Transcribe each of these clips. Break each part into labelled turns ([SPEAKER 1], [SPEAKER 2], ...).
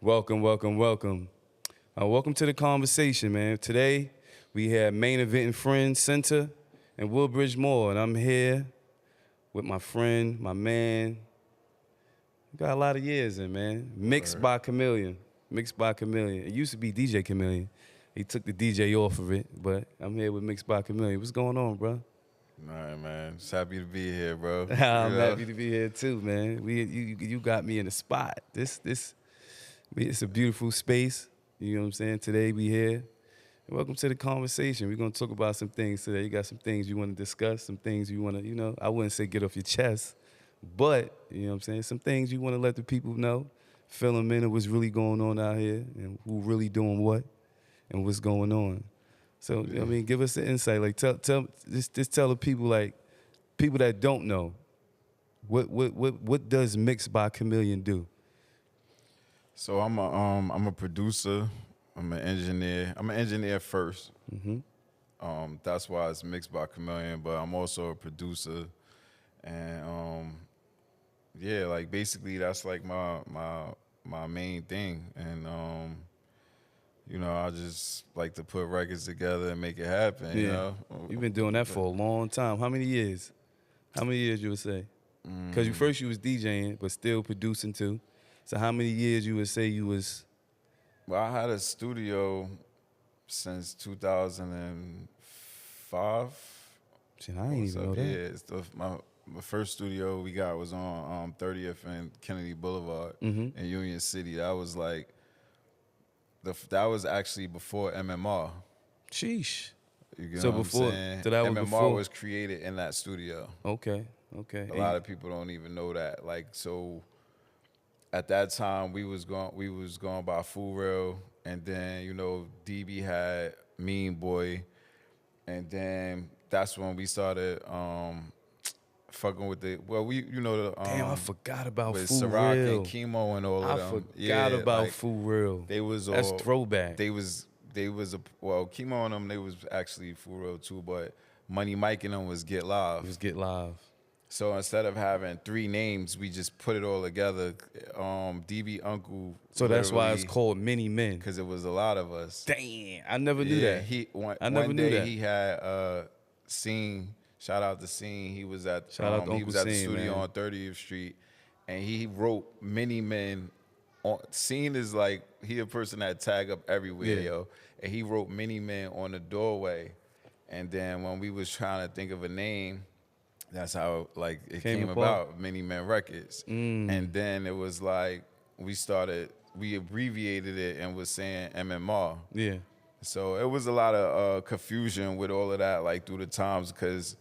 [SPEAKER 1] Welcome, welcome, welcome. Welcome to the conversation, man. Today, we have Main Event and Friends Center in Woodbridge Mall, and I'm here with my friend, my man. Got a lot of years in, man. Mixed by Kamillion. Mixed by Kamillion. It used to be DJ Kamillion. He took the DJ off of it, but I'm here with Mixed by Kamillion. What's going on, bro?
[SPEAKER 2] All right, man. Just happy to be here, bro.
[SPEAKER 1] I'm happy to be here too, man. You got me in the spot. It's a beautiful space. You know what I'm saying? Today we here. Welcome to the conversation. We're gonna talk about some things today. You got some things you want to discuss, some things you want to, I wouldn't say get off your chest, but you know what I'm saying? Some things you want to let the people know, fill them in of what's really going on out here and who really doing what and what's going on. So I mean, give us the insight. Like just tell the people, like people that don't know, what does Mixed by Kamillion do?
[SPEAKER 2] So I'm a producer. I'm an engineer. I'm an engineer first. That's why it's Mixed by Kamillion. But I'm also a producer, and yeah, like basically that's like my main thing. And I just like to put records together and make it happen. You know,
[SPEAKER 1] you've been doing that for a long time. How many years? How many years you would say? Because you was DJing, but still producing too. So how many years you would say you was?
[SPEAKER 2] Well, I had a studio since 2005.
[SPEAKER 1] Shit, I ain't even know that.
[SPEAKER 2] Yeah, it's my first studio we got was on 30th and Kennedy Boulevard in Union City. That was like, that was actually before MMR.
[SPEAKER 1] Sheesh.
[SPEAKER 2] You get
[SPEAKER 1] So
[SPEAKER 2] what
[SPEAKER 1] before,
[SPEAKER 2] I'm saying?
[SPEAKER 1] so that was
[SPEAKER 2] MMR
[SPEAKER 1] before.
[SPEAKER 2] was created in that studio.
[SPEAKER 1] Okay.
[SPEAKER 2] A lot of people don't even know that. Like, so at that time we was going by Full Real, and then DB had Mean Boy, and then that's when we started fucking with the
[SPEAKER 1] damn, I forgot about
[SPEAKER 2] with
[SPEAKER 1] Full
[SPEAKER 2] Ciroc
[SPEAKER 1] Real
[SPEAKER 2] and Chemo and all of them.
[SPEAKER 1] I forgot about
[SPEAKER 2] like,
[SPEAKER 1] Full Real.
[SPEAKER 2] They was all
[SPEAKER 1] that's throwback.
[SPEAKER 2] They was Chemo and them, they was actually Full Real too, but Money Mike and them was Get Live.
[SPEAKER 1] It was Get Live.
[SPEAKER 2] So instead of having three names, we just put it all together. DB Uncle.
[SPEAKER 1] So that's why it's called Many Men.
[SPEAKER 2] Because it was a lot of us.
[SPEAKER 1] Damn, I never knew that.
[SPEAKER 2] I never knew that. He had Scene. Shout out to Scene. He was at
[SPEAKER 1] Uncle
[SPEAKER 2] the
[SPEAKER 1] Scene,
[SPEAKER 2] studio
[SPEAKER 1] man.
[SPEAKER 2] on 30th Street, and he wrote Many Men. Scene is like, he a person that tag up everywhere, yo. And he wrote Many Men on the doorway. And then when we was trying to think of a name, that's how like it came about, Many Men Records. And then it was like we abbreviated it and was saying MMR.
[SPEAKER 1] Yeah.
[SPEAKER 2] So it was a lot of confusion with all of that, like through the times, because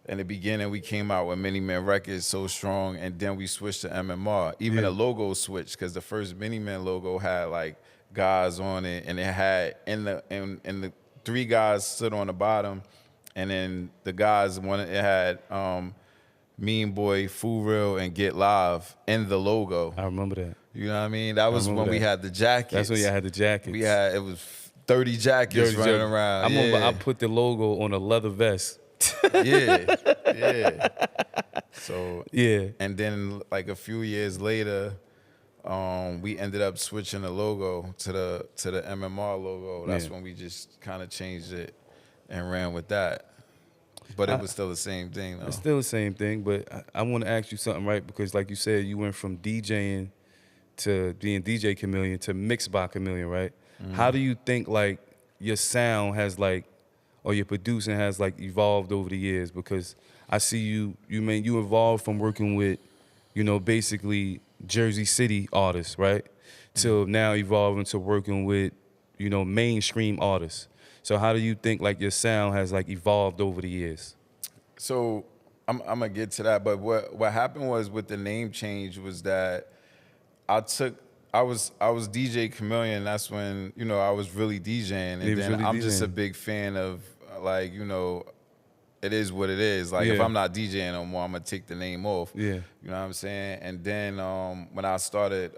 [SPEAKER 2] in the beginning we came out with Many Men Records so strong, and then we switched to MMR. Even the logo switched, because the first Many Men logo had like guys on it, and it had in the three guys stood on the bottom. And then the guys, it had Mean Boy, Full Real, and Get Live in the logo.
[SPEAKER 1] I remember that.
[SPEAKER 2] You know what I mean? That was when we had the jackets.
[SPEAKER 1] That's when you had the jackets.
[SPEAKER 2] It was 30 jackets running around.
[SPEAKER 1] I remember I put the logo on a leather vest.
[SPEAKER 2] yeah. So
[SPEAKER 1] yeah.
[SPEAKER 2] And then like a few years later, we ended up switching the logo to the MMR logo. That's when we just kind of changed it and ran with that. But it was still the same thing, though.
[SPEAKER 1] It's still the same thing, but I want to ask you something, right? Because like you said, you went from DJing to being DJ Kamillion to Mixed by Kamillion, right? How do you think like your sound has like, or your producing has like evolved over the years? Because I see you evolved from working with, basically Jersey City artists, right? Till now evolving to working with, mainstream artists. So how do you think like your sound has like evolved over the years?
[SPEAKER 2] So I'm gonna get to that, but what happened was with the name change was that I was DJ Kamillion. That's when I was really DJing, and then I'm just a big fan of like it is what it is. Like if I'm not DJing no more, I'm gonna take the name off.
[SPEAKER 1] Yeah,
[SPEAKER 2] you know what I'm saying. And then when I started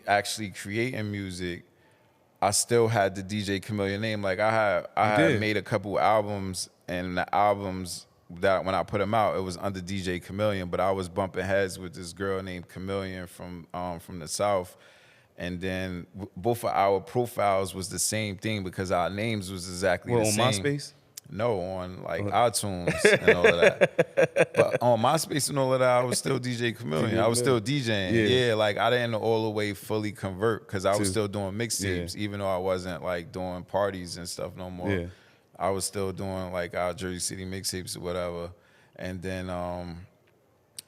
[SPEAKER 2] actually creating music, I still had the DJ Kamillion name. Like I had made a couple albums, and the albums that when I put them out, it was under DJ Kamillion, but I was bumping heads with this girl named Kamillion from the South, And then both of our profiles was the same thing because our names was exactly
[SPEAKER 1] Well,
[SPEAKER 2] the
[SPEAKER 1] on
[SPEAKER 2] same.
[SPEAKER 1] MySpace?
[SPEAKER 2] No, on like iTunes and all of that. But on MySpace and all of that, I was still DJ Kamillion. I was still DJing. Yeah, like I didn't all the way fully convert because I was still doing mixtapes, even though I wasn't like doing parties and stuff no more.
[SPEAKER 1] Yeah.
[SPEAKER 2] I was still doing like our Jersey City mixtapes or whatever. And then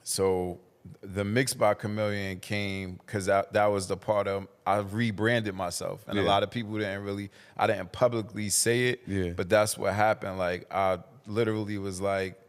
[SPEAKER 2] so the Mix by Kamillion came because that was the part of, I rebranded myself. And a lot of people I didn't publicly say it, but that's what happened. Like I literally was like,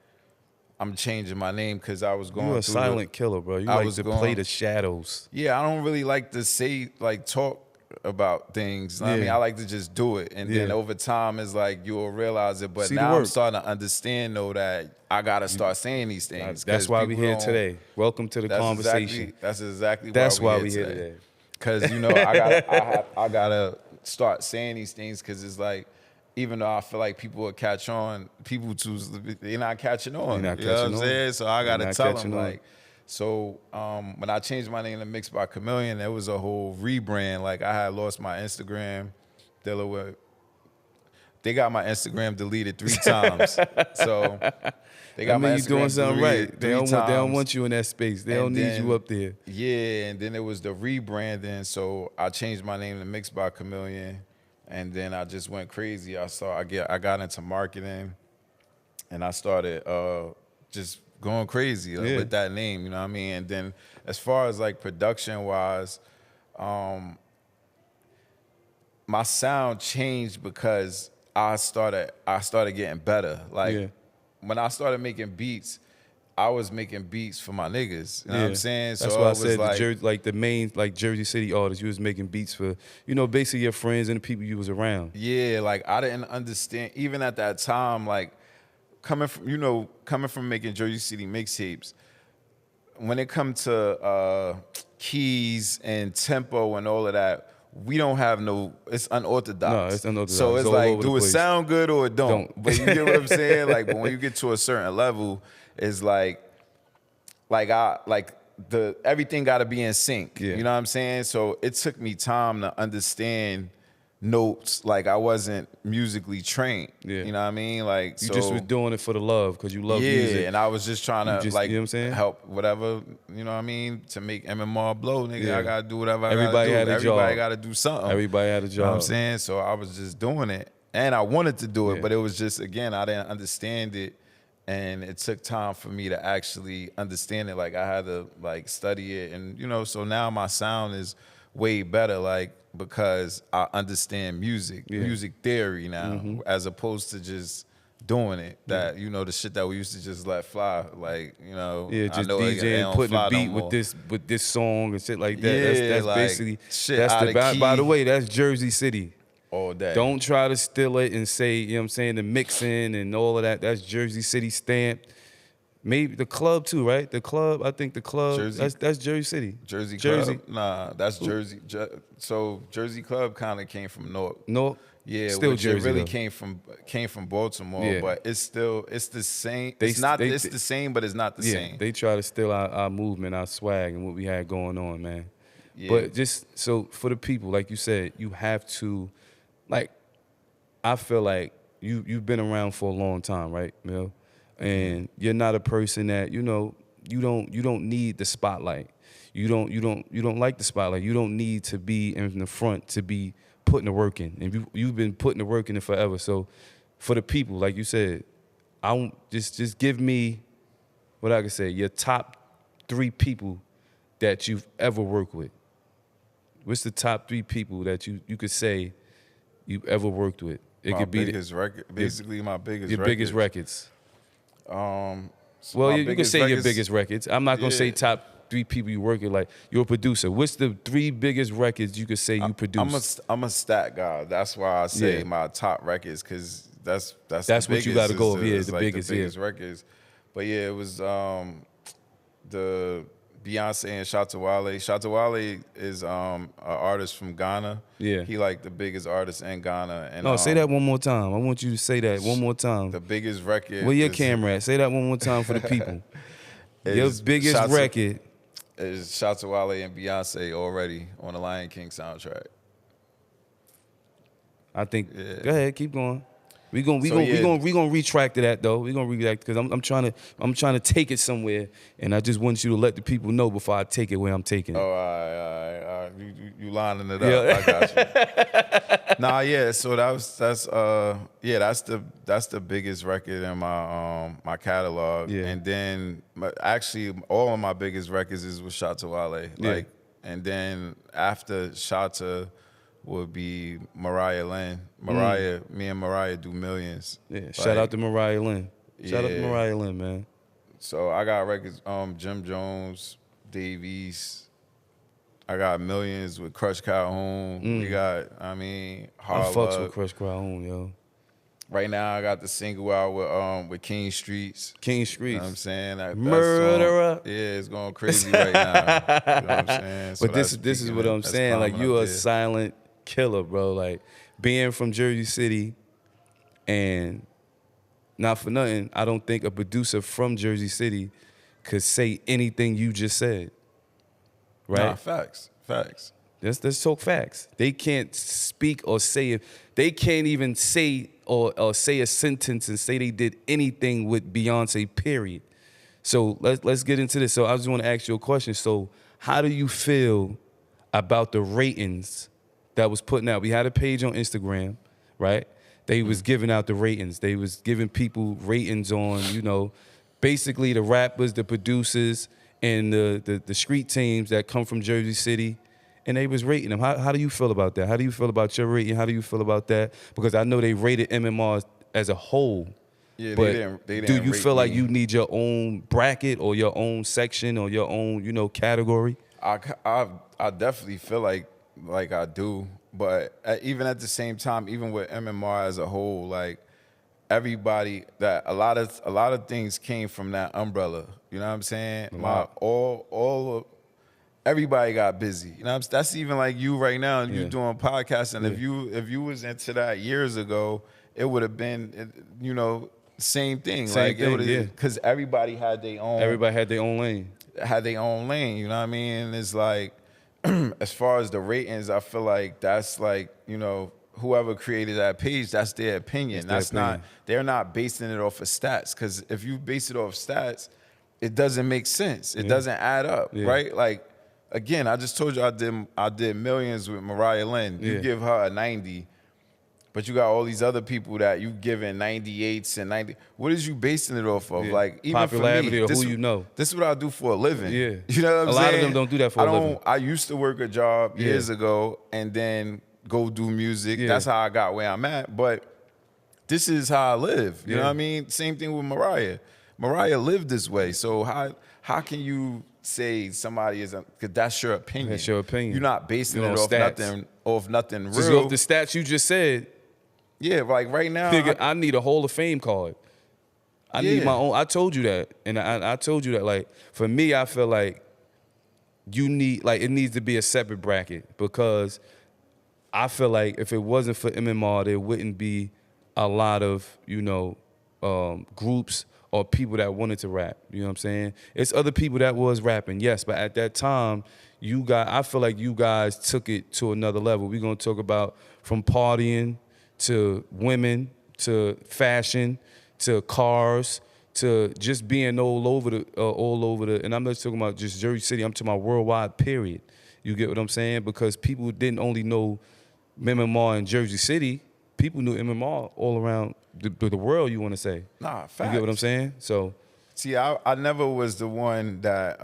[SPEAKER 2] I'm changing my name because I was going through
[SPEAKER 1] You're a silent killer, bro. You like to play the shadows.
[SPEAKER 2] Yeah, I don't really like to say, like talk about things. You know what I mean, I like to just do it. And then over time, it's like you'll realize it. But now I'm starting to understand, though, that I got to start saying these things.
[SPEAKER 1] That's why we're here today. Welcome to the conversation.
[SPEAKER 2] That's exactly
[SPEAKER 1] why
[SPEAKER 2] we're here today. Because, you know, I gotta start saying these things because it's like, even though I feel like people will catch on, they're not catching on. You know what I'm saying? So I gotta tell them, like, so when I changed my name to Mix by Kamillion, there was a whole rebrand. Like I had lost my Instagram, dealing with. They got my Instagram deleted 3 times. So they got my Instagram
[SPEAKER 1] doing something right. They don't want you in that space. They don't need you up there.
[SPEAKER 2] Yeah, and then it was the rebranding. So I changed my name to Mix by Kamillion, and then I just went crazy. I got into marketing, and I started just going crazy with that name, you know what I mean? And then as far as like production wise, my sound changed because I started getting better. Like when I started making beats, I was making beats for my niggas. You know what I'm saying?
[SPEAKER 1] That's why I said like the main like Jersey City artists, you was making beats for, you know, basically your friends and the people you was around.
[SPEAKER 2] Yeah, like I didn't understand, even at that time, like coming from making Jersey City mixtapes, when it comes to keys and tempo and all of that, we don't have it's unorthodox.
[SPEAKER 1] No, it's unorthodox.
[SPEAKER 2] So it's like, do it sound good or it don't? But you get what I'm saying? Like, but when you get to a certain level, it's everything got to be in sync. You know what I'm saying? So it took me time to understand notes. Like I wasn't musically trained. You know what I mean? Like
[SPEAKER 1] you just was doing it for the love because you love music.
[SPEAKER 2] Yeah, and I was just trying to like,
[SPEAKER 1] you know what I'm saying?
[SPEAKER 2] Help whatever, you know what I mean, to make MMR blow, nigga. I gotta do whatever I
[SPEAKER 1] Everybody
[SPEAKER 2] gotta do.
[SPEAKER 1] Had a job.
[SPEAKER 2] Everybody gotta do something.
[SPEAKER 1] Everybody had a job.
[SPEAKER 2] You know what I'm saying? So I was just doing it. And I wanted to do it, but it was just, again, I didn't understand it. And it took time for me to actually understand it. Like I had to like study it, and you know, so now my sound is way better, like because I understand music theory now, as opposed to just doing it. That you know, the shit that we used to just let fly, like you know,
[SPEAKER 1] just
[SPEAKER 2] I know
[SPEAKER 1] DJing, putting a beat with this song and shit like that. That's
[SPEAKER 2] like,
[SPEAKER 1] basically
[SPEAKER 2] shit.
[SPEAKER 1] That's by the way, that's Jersey City.
[SPEAKER 2] All day.
[SPEAKER 1] Don't try to steal it and say, you know what I'm saying, the mixing and all of that. That's Jersey City stamp. Maybe the club too, right? The club, I think the club, that's Jersey City.
[SPEAKER 2] Jersey Club? Nah, that's Jersey. So Jersey Club kind of came from North.
[SPEAKER 1] North?
[SPEAKER 2] Yeah,
[SPEAKER 1] still Jersey.
[SPEAKER 2] It really came from Baltimore, but it's the same. It's the same, but it's not the same.
[SPEAKER 1] They try to steal our movement, our swag, and what we had going on, man.
[SPEAKER 2] Yeah.
[SPEAKER 1] But just so for the people, like you said, you have to. Like, I feel like you've been around for a long time, right, Mil? And you're not a person that, you know, you don't need the spotlight. You don't like the spotlight. You don't need to be in the front to be putting the work in. And you've been putting the work in it forever. So for the people, like you said, just give me what I can say, your top 3 people that you've ever worked with. What's the top 3 people that you could say you've ever worked with? It could be
[SPEAKER 2] biggest record, basically my biggest
[SPEAKER 1] your
[SPEAKER 2] records.
[SPEAKER 1] biggest records.
[SPEAKER 2] So
[SPEAKER 1] well, you can say your biggest records. I'm not gonna say top 3 people you work with. Like you're a producer. What's the 3 biggest records you could say you produced?
[SPEAKER 2] I'm a stat guy. That's why I say my top records, because that's
[SPEAKER 1] what you got to go with. Yeah, the
[SPEAKER 2] like
[SPEAKER 1] biggest
[SPEAKER 2] records. But yeah, it was the Beyonce and Shatta Wale. Shatta Wale is an artist from Ghana.
[SPEAKER 1] Yeah.
[SPEAKER 2] He like the biggest artist in Ghana. And
[SPEAKER 1] no, say that one more time. I want you to say that one more time.
[SPEAKER 2] The biggest record.
[SPEAKER 1] Where your camera at? Say that one more time for the people. Your biggest record.
[SPEAKER 2] is shout to Wale and Beyonce already on the Lion King soundtrack.
[SPEAKER 1] I think.
[SPEAKER 2] Yeah.
[SPEAKER 1] Go ahead, keep going. We gonna retract to that though. We gonna retract because I'm trying to take it somewhere, and I just want you to let the people know before I take it where I'm taking it.
[SPEAKER 2] Oh, all right. You lining it up.
[SPEAKER 1] Yeah.
[SPEAKER 2] I got you. Nah, yeah. So that's the biggest record in my catalog.
[SPEAKER 1] Yeah.
[SPEAKER 2] And then actually all of my biggest records is with Shatta Wale.
[SPEAKER 1] Yeah.
[SPEAKER 2] And then after Shatta would be Mariah Lynn. Me and Mariah do millions.
[SPEAKER 1] Yeah. Shout out to Mariah Lynn. Shout out to
[SPEAKER 2] Yeah.
[SPEAKER 1] Mariah Lynn, man.
[SPEAKER 2] So I got records, Jim Jones, Davies. I got millions with Crush Calhoun. We got,
[SPEAKER 1] I
[SPEAKER 2] Hard
[SPEAKER 1] fucks
[SPEAKER 2] Luck.
[SPEAKER 1] with Crush Calhoun, yo.
[SPEAKER 2] Right now I got the single out with King Streets.
[SPEAKER 1] King
[SPEAKER 2] You
[SPEAKER 1] Streets.
[SPEAKER 2] know what I'm saying? That's
[SPEAKER 1] Murderer.
[SPEAKER 2] yeah, it's going crazy right now. You know what I'm saying? So
[SPEAKER 1] But this is what I'm saying. Like, you a silent killer, bro. Like, being from Jersey City, and not for nothing, I don't think a producer from Jersey City could say anything you just said. Right?
[SPEAKER 2] Nah, facts.
[SPEAKER 1] Let's talk facts. They can't speak or say it. They can't even say or say a sentence and say they did anything with Beyonce, period. So let's get into this. So I just want to ask you a question. So how do you feel about the ratings that was putting out? We had a page on Instagram, right? They was giving out the ratings. They was giving people ratings on, basically the rappers, the producers, and the street teams that come from Jersey City, and they was rating them. How do you feel about that? How do you feel about your rating? How do you feel about that? Because I know they rated MMR as a whole.
[SPEAKER 2] Yeah,
[SPEAKER 1] but
[SPEAKER 2] they didn't
[SPEAKER 1] do you
[SPEAKER 2] rate
[SPEAKER 1] feel like
[SPEAKER 2] me.
[SPEAKER 1] you need your own bracket or your own section or your own, category?
[SPEAKER 2] I definitely feel like I do, but even at the same time, even with MMR as a whole, like everybody, that a lot of things came from that umbrella. You know what I'm saying? Everybody got busy. You know what I'm saying? That's even like you right now, and you doing podcasts. And if you was into that years ago, it would have been, same thing. Because everybody had their own.
[SPEAKER 1] Everybody had their own lane.
[SPEAKER 2] You know what I mean? And it's like, as far as the ratings, I feel like that's like, whoever created that page, that's their opinion. They're not basing it off of stats. Because if you base it off stats, it doesn't make sense. It doesn't add up, right? Like, again, I just told you I did millions with Mariah Lynn. You give her a 90, but you got all these other people that you giving 98s and 90. What is you basing it off of? Like, even
[SPEAKER 1] popularity
[SPEAKER 2] for me,
[SPEAKER 1] or who you know.
[SPEAKER 2] This is what I do for a living.
[SPEAKER 1] Yeah.
[SPEAKER 2] You know what I'm saying?
[SPEAKER 1] A lot of them don't do that for a living.
[SPEAKER 2] I used to work a job years ago and then go do music.
[SPEAKER 1] Yeah.
[SPEAKER 2] That's how I got where I'm at. But this is how I live. You know what I mean? Same thing with Mariah. Mariah lived this way. So how can you say somebody is, because that's your opinion.
[SPEAKER 1] That's your opinion.
[SPEAKER 2] You're not basing it off nothing real.
[SPEAKER 1] Just off the stats you just said.
[SPEAKER 2] Yeah, like right now.
[SPEAKER 1] Nigga, I need a Hall of Fame card. I need my own. I told you that. And I told you that, like, for me, I feel like you need, like, it needs to be a separate bracket, because I feel like if it wasn't for MMR, there wouldn't be a lot of, groups or people that wanted to rap. You know what I'm saying? It's other people that was rapping, yes, but at that time, I feel like you guys took it to another level. We're gonna talk about from partying to women to fashion to cars to just being all over the. And I'm not talking about just Jersey City. I'm talking about worldwide. Period. You get what I'm saying? Because people didn't only know MMR in Jersey City. People knew MMR all around the world. You want to say?
[SPEAKER 2] Nah, facts.
[SPEAKER 1] You get what I'm saying? So,
[SPEAKER 2] see, I never was the one that.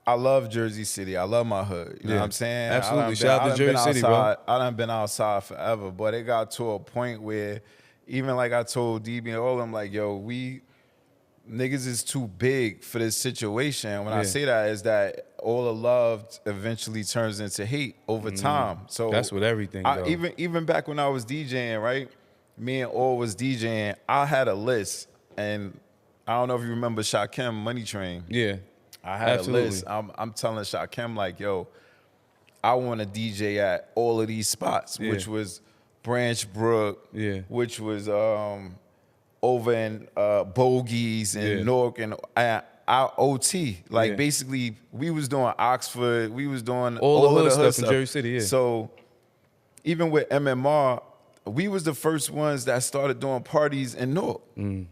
[SPEAKER 2] I love Jersey City. I love my hood. You know what I'm saying?
[SPEAKER 1] Absolutely. Shout out to Jersey City, bro.
[SPEAKER 2] I done been outside forever, but it got to a point where, even like I told DB and all of them, like, yo, niggas is too big for this situation. When I say that, is that all the love eventually turns into hate over time. So
[SPEAKER 1] that's with everything, though.
[SPEAKER 2] Even back when I was DJing, right? Me and All was DJing. I had a list, and I don't know if you remember Shakim Money Train.
[SPEAKER 1] Yeah.
[SPEAKER 2] I had a list. I'm telling Shakim, like, yo, I want to DJ at all of these spots, which was Branch Brook, which was over in Bogies and Newark, and our OT. Like
[SPEAKER 1] Yeah.
[SPEAKER 2] basically, we was doing Oxford, we was doing
[SPEAKER 1] All the
[SPEAKER 2] of
[SPEAKER 1] hood
[SPEAKER 2] the
[SPEAKER 1] stuff in Jersey City, yeah.
[SPEAKER 2] So even with MMR, we was the first ones that started doing parties in Newark.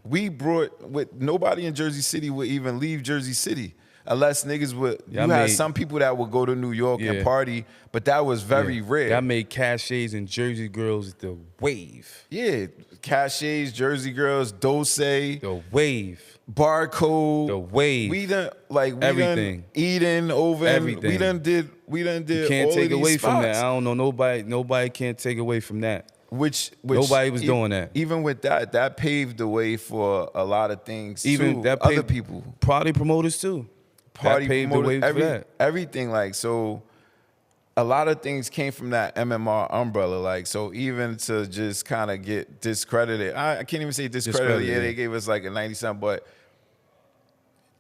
[SPEAKER 2] We brought with nobody in Jersey City would even leave Jersey City. Unless niggas would, you had some people that would go to New York and party, but that was very rare.
[SPEAKER 1] Y'all made Cachets and Jersey Girls the wave.
[SPEAKER 2] Yeah, Cachets, Jersey Girls, Dose,
[SPEAKER 1] The wave.
[SPEAKER 2] Barcode,
[SPEAKER 1] The wave.
[SPEAKER 2] We done
[SPEAKER 1] everything.
[SPEAKER 2] Eden over
[SPEAKER 1] Everything.
[SPEAKER 2] We done did.
[SPEAKER 1] You can't
[SPEAKER 2] all
[SPEAKER 1] take
[SPEAKER 2] of these
[SPEAKER 1] away from that.
[SPEAKER 2] spots.
[SPEAKER 1] I don't know nobody can't take away from that.
[SPEAKER 2] Which
[SPEAKER 1] Nobody was doing that.
[SPEAKER 2] Even with that paved the way for a lot of things.
[SPEAKER 1] Even
[SPEAKER 2] too.
[SPEAKER 1] that
[SPEAKER 2] Other people,
[SPEAKER 1] party promoters too.
[SPEAKER 2] party
[SPEAKER 1] that paved
[SPEAKER 2] promoters,
[SPEAKER 1] the way for that.
[SPEAKER 2] everything. Like so, a lot of things came from that MMR umbrella. Like so, even to just kind of get discredited, I can't even say discredited. Yeah, they gave us like a 90-something, but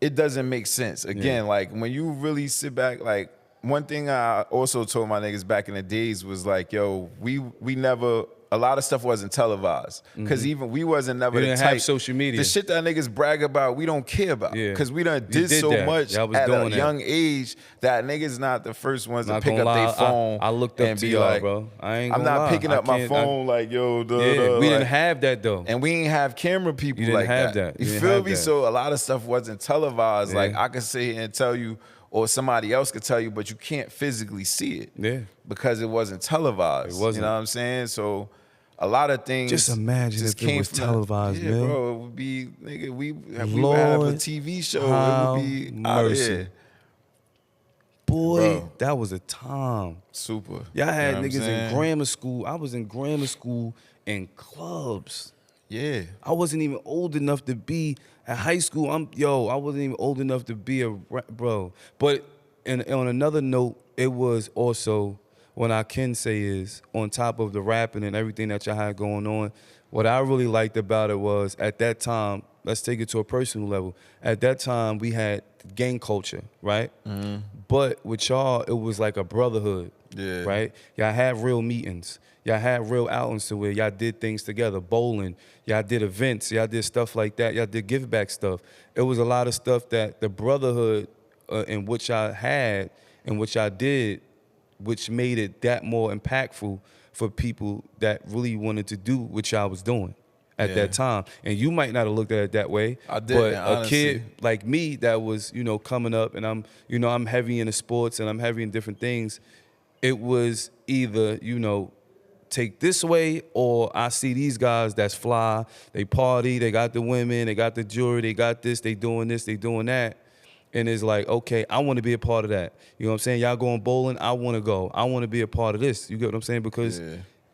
[SPEAKER 2] it doesn't make sense. Again, like when you really sit back, like one thing I also told my niggas back in the days was like, yo, we never. A lot of stuff wasn't televised because even we wasn't never
[SPEAKER 1] You
[SPEAKER 2] the
[SPEAKER 1] didn't
[SPEAKER 2] type.
[SPEAKER 1] have social media.
[SPEAKER 2] The shit that niggas brag about, we don't care about because we done did so
[SPEAKER 1] that.
[SPEAKER 2] much
[SPEAKER 1] Y'all was
[SPEAKER 2] at
[SPEAKER 1] doing
[SPEAKER 2] a
[SPEAKER 1] that.
[SPEAKER 2] young age that niggas not the first ones
[SPEAKER 1] Not
[SPEAKER 2] to pick
[SPEAKER 1] gonna
[SPEAKER 2] up their
[SPEAKER 1] lie,
[SPEAKER 2] phone.
[SPEAKER 1] I looked up
[SPEAKER 2] and
[SPEAKER 1] to
[SPEAKER 2] be
[SPEAKER 1] y'all,
[SPEAKER 2] like,
[SPEAKER 1] bro. I ain't
[SPEAKER 2] I'm
[SPEAKER 1] gonna
[SPEAKER 2] not
[SPEAKER 1] lie.
[SPEAKER 2] picking up my phone like yo.
[SPEAKER 1] we
[SPEAKER 2] like,
[SPEAKER 1] didn't have that though.
[SPEAKER 2] and we ain't have camera people
[SPEAKER 1] You didn't
[SPEAKER 2] like
[SPEAKER 1] have
[SPEAKER 2] that.
[SPEAKER 1] that. You
[SPEAKER 2] You
[SPEAKER 1] didn't
[SPEAKER 2] feel
[SPEAKER 1] have
[SPEAKER 2] me?
[SPEAKER 1] that.
[SPEAKER 2] So a lot of stuff wasn't televised.
[SPEAKER 1] Yeah.
[SPEAKER 2] Like I could sit here and tell you, or somebody else could tell you, but you can't physically see it.
[SPEAKER 1] Yeah.
[SPEAKER 2] Because it wasn't televised.
[SPEAKER 1] It wasn't.
[SPEAKER 2] You know what I'm saying? So a lot of things
[SPEAKER 1] Just imagine if it
[SPEAKER 2] came
[SPEAKER 1] was
[SPEAKER 2] from that.
[SPEAKER 1] televised,
[SPEAKER 2] yeah,
[SPEAKER 1] man.
[SPEAKER 2] bro, it would be nigga. We would have a
[SPEAKER 1] Lord,
[SPEAKER 2] TV show.
[SPEAKER 1] have
[SPEAKER 2] It would be out of
[SPEAKER 1] mercy.
[SPEAKER 2] here.
[SPEAKER 1] Boy,
[SPEAKER 2] Bro.
[SPEAKER 1] that was a time.
[SPEAKER 2] Super.
[SPEAKER 1] Y'all had
[SPEAKER 2] You know what I'm
[SPEAKER 1] niggas in
[SPEAKER 2] saying?
[SPEAKER 1] grammar school. I was in grammar school in clubs.
[SPEAKER 2] Yeah.
[SPEAKER 1] I wasn't even old enough to be at high school. I wasn't even old enough to be bro. But on another note, it was also what I can say is on top of the rapping and everything that y'all had going on, what I really liked about it was at that time, let's take it to a personal level. At that time, we had gang culture, right? But with y'all, it was like a brotherhood, right? Y'all had real meetings. Y'all had real outings to where y'all did things together, bowling. Y'all did events. Y'all did stuff like that. Y'all did give back stuff. It was a lot of stuff that the brotherhood in which I had and which I did, which made it that more impactful for people that really wanted to do what y'all was doing at that time. And you might not have looked at it that way.
[SPEAKER 2] I did,
[SPEAKER 1] but
[SPEAKER 2] honestly.
[SPEAKER 1] a kid like me that was, coming up and I'm heavy into sports and I'm heavy in different things, it was either, take this way or I see these guys that's fly, they party, they got the women, they got the jewelry, they got this, they doing that. And it's like, okay, I want to be a part of that. You know what I'm saying? Y'all going bowling, I want to go. I want to be a part of this. You get what I'm saying? Because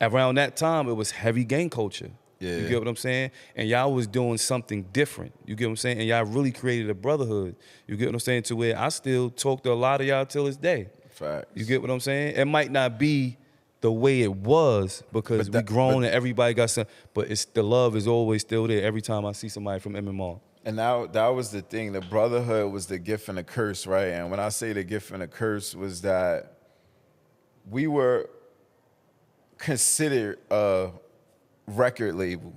[SPEAKER 1] around that time, it was heavy gang culture. You get what I'm saying? And y'all was doing something different. You get what I'm saying? And y'all really created a brotherhood. You get what I'm saying? To where I still talk to a lot of y'all till this day.
[SPEAKER 2] Facts.
[SPEAKER 1] You get what I'm saying? It might not be the way it was because we grown and everybody got some, but the love is always still there every time I see somebody from MMR.
[SPEAKER 2] And now that was the thing. The brotherhood was the gift and the curse, right? And when I say the gift and the curse was that we were considered a record label,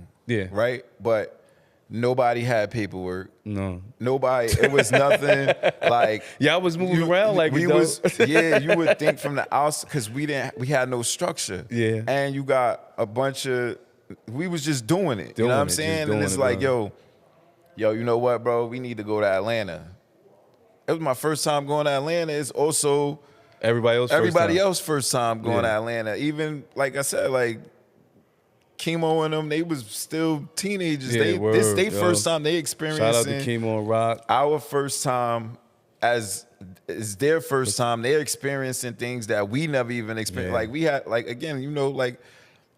[SPEAKER 2] right? But nobody had paperwork.
[SPEAKER 1] No.
[SPEAKER 2] Nobody. It was nothing like
[SPEAKER 1] y'all was moving around like
[SPEAKER 2] we was. Yeah, you would think from the outside because we had no structure.
[SPEAKER 1] Yeah.
[SPEAKER 2] And you got a bunch of. We was just doing it. You know what I'm saying? And it's like, yo, you know what, bro? We need to go to Atlanta. It was my first time going to Atlanta. It's also
[SPEAKER 1] everybody else
[SPEAKER 2] first time going to Atlanta. Even like I said, like Chemo and them, they was still teenagers. This they first time they experiencing.
[SPEAKER 1] Shout out to Chemo and Rock.
[SPEAKER 2] Our first time as their first time. They're experiencing things that we never even experienced. Like we had, like again, like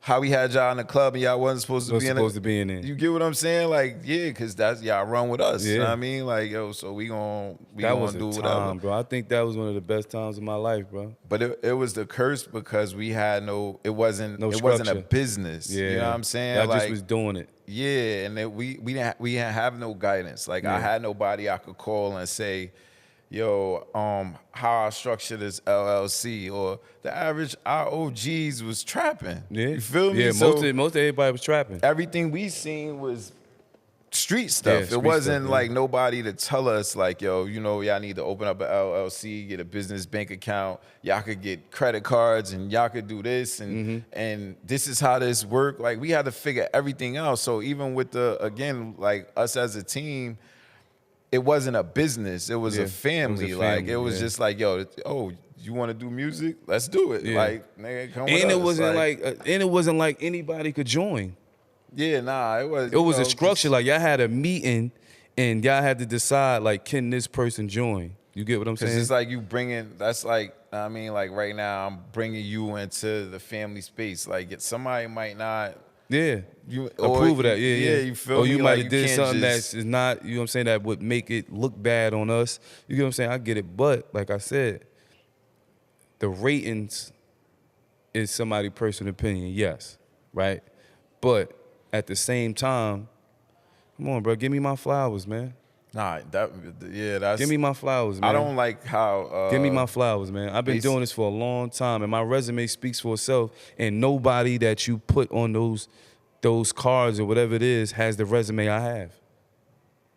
[SPEAKER 2] how we had y'all in the club and y'all wasn't supposed to be in it. You get what I'm saying? Like, yeah, because that's y'all run with us. You know what I mean? Like, yo, so we gonna do whatever.
[SPEAKER 1] Bro. I think that was one of the best times of my life, bro.
[SPEAKER 2] But it was the curse because we had it wasn't a business. Yeah. You know what I'm saying?
[SPEAKER 1] I just was doing it.
[SPEAKER 2] Yeah, and we didn't have no guidance. Like I had nobody I could call and say, yo, how I structured this LLC, or the average ROGs was trapping.
[SPEAKER 1] Yeah.
[SPEAKER 2] You feel me?
[SPEAKER 1] Yeah,
[SPEAKER 2] So
[SPEAKER 1] most of everybody was trapping.
[SPEAKER 2] everything we seen was street stuff.
[SPEAKER 1] street
[SPEAKER 2] It wasn't
[SPEAKER 1] stuff,
[SPEAKER 2] like nobody to tell us like, yo, you know, y'all need to open up an LLC, get a business bank account. Y'all could get credit cards and y'all could do this and this is how this work. Like we had to figure everything out. So even with like us as a team, it wasn't a business. It was a family. Like it was just like, yo, oh, you want to do music? Let's do it. Like, nigga, come with us.
[SPEAKER 1] And it wasn't like anybody could join.
[SPEAKER 2] Yeah, nah, it was.
[SPEAKER 1] It was a structure. Like y'all had a meeting, and y'all had to decide like, can this person join? You get what I'm saying?
[SPEAKER 2] It's like you bringing. That's like, I mean, like right now, I'm bringing you into the family space. Like somebody might not.
[SPEAKER 1] Yeah,
[SPEAKER 2] you
[SPEAKER 1] approve of that. Yeah.
[SPEAKER 2] You feel me?
[SPEAKER 1] Or you might have did something
[SPEAKER 2] just...
[SPEAKER 1] that's not. You know what I'm saying? That would make it look bad on us. You get what I'm saying? I get it, but like I said, the ratings is somebody's personal opinion. Yes, right, but at the same time, come on, bro, give me my flowers, man.
[SPEAKER 2] Nah, that's...
[SPEAKER 1] Give me my flowers, man.
[SPEAKER 2] I don't like how...
[SPEAKER 1] give me my flowers, man. I've been doing this for a long time, and my resume speaks for itself, and nobody that you put on those cards or whatever it is has the resume I have.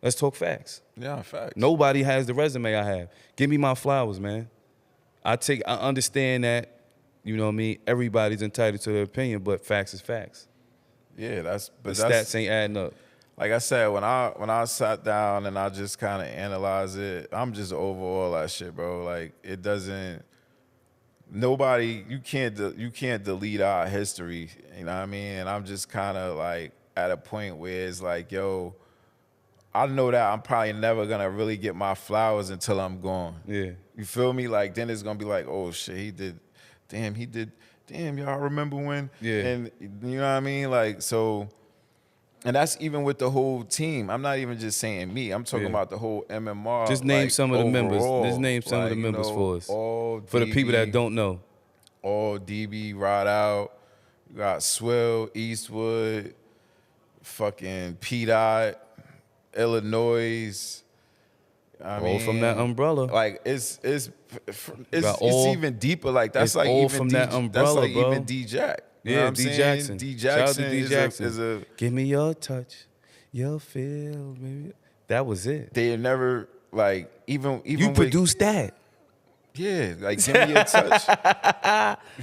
[SPEAKER 1] Let's talk facts.
[SPEAKER 2] Yeah, facts.
[SPEAKER 1] Nobody has the resume I have. Give me my flowers, man. I understand that, you know what I mean, everybody's entitled to their opinion, but facts is facts.
[SPEAKER 2] Yeah,
[SPEAKER 1] the stats ain't adding up.
[SPEAKER 2] Like I said, when I sat down and I just kind of analyzed it, I'm just over all that shit, bro. Like it doesn't. Nobody, you can't delete our history. You know what I mean? And I'm just kind of like at a point where it's like, yo, I know that I'm probably never gonna really get my flowers until I'm gone.
[SPEAKER 1] Yeah.
[SPEAKER 2] You feel me? Like then it's gonna be like, oh shit, he did. Damn, y'all remember when?
[SPEAKER 1] Yeah.
[SPEAKER 2] And you know what I mean? Like, so, and that's even with the whole team. I'm not even just saying me. I'm talking about the whole MMR.
[SPEAKER 1] Just name
[SPEAKER 2] like,
[SPEAKER 1] some of the members.
[SPEAKER 2] overall.
[SPEAKER 1] Just name some of the members for us. For the people that don't know.
[SPEAKER 2] All DB, Rod Out. You got Swill, Eastwood, fucking P-Dot, Illinois. I mean,
[SPEAKER 1] from that umbrella.
[SPEAKER 2] Like it's even deeper. Like that's like
[SPEAKER 1] all
[SPEAKER 2] even
[SPEAKER 1] from that umbrella,
[SPEAKER 2] that's like
[SPEAKER 1] bro.
[SPEAKER 2] even D Jack. You know
[SPEAKER 1] Yeah,
[SPEAKER 2] what I'm
[SPEAKER 1] D
[SPEAKER 2] saying?
[SPEAKER 1] Jackson.
[SPEAKER 2] D
[SPEAKER 1] Shout out
[SPEAKER 2] Jackson,
[SPEAKER 1] to D Jackson.
[SPEAKER 2] is a
[SPEAKER 1] give me your touch, your feel, baby. That was it.
[SPEAKER 2] they never like even
[SPEAKER 1] You
[SPEAKER 2] with,
[SPEAKER 1] produced that.
[SPEAKER 2] Yeah, like give me a touch.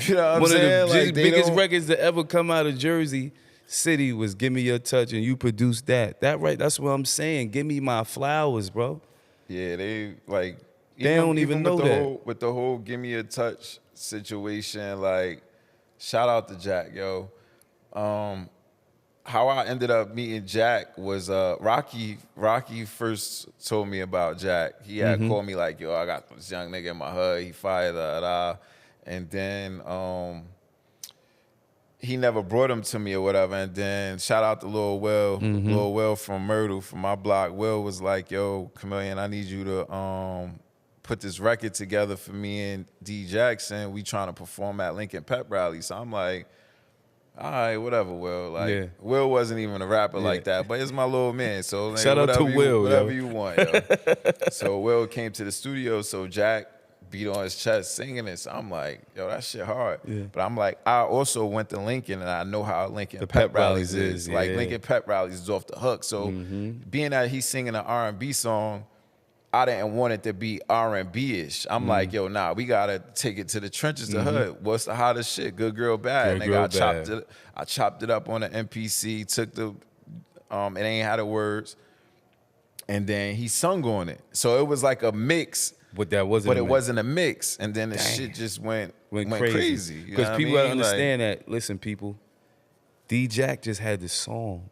[SPEAKER 2] You know what I'm saying?
[SPEAKER 1] One of the
[SPEAKER 2] Like, they
[SPEAKER 1] biggest
[SPEAKER 2] don't-
[SPEAKER 1] records to ever come out of Jersey City was "Give Me Your Touch," and you produced that. That's what I'm saying. Give me my flowers, bro.
[SPEAKER 2] Yeah, they like
[SPEAKER 1] They don't even know
[SPEAKER 2] with the
[SPEAKER 1] that.
[SPEAKER 2] with the whole give me a touch situation. Like, shout out to Jack, yo. How I ended up meeting Jack was Rocky. Rocky first told me about Jack. He had called me like, yo, I got this young nigga in my hood. He fired, and then he never brought him to me or whatever. And then shout out to Lil Will, Lil Will from Myrtle, from my block. Will was like, yo, Kamillion, I need you to put this record together for me and D Jackson. We trying to perform at Lincoln Pep Rally. So I'm like, all right, whatever, Will. Like, Will wasn't even a rapper like that, but it's my little man. So like,
[SPEAKER 1] shout out to Will,
[SPEAKER 2] whatever you want, yo. So Will came to the studio. So Jack beat on his chest singing it. So I'm like, yo, that shit hard.
[SPEAKER 1] Yeah.
[SPEAKER 2] But I'm like, I also went to Lincoln and I know how Lincoln
[SPEAKER 1] The
[SPEAKER 2] Pep
[SPEAKER 1] pep
[SPEAKER 2] Rallies
[SPEAKER 1] rallies
[SPEAKER 2] is. Like
[SPEAKER 1] yeah.
[SPEAKER 2] Lincoln Pep Rallies is off the hook. So being that he's singing an R&B song, I didn't want it to be R&B-ish. I'm like, yo, nah, we gotta take it to the trenches, the hood. What's the hottest shit? Good Girl Bad.
[SPEAKER 1] Good
[SPEAKER 2] Nigga,
[SPEAKER 1] Girl
[SPEAKER 2] I chopped it up on the MPC, took the, it ain't had the words, and then he sung on it. So it was like a mix,
[SPEAKER 1] But that wasn't.
[SPEAKER 2] but it wasn't a mix. And then the shit just went crazy.
[SPEAKER 1] Because people gotta understand that. Listen, people, D Jack just had the song.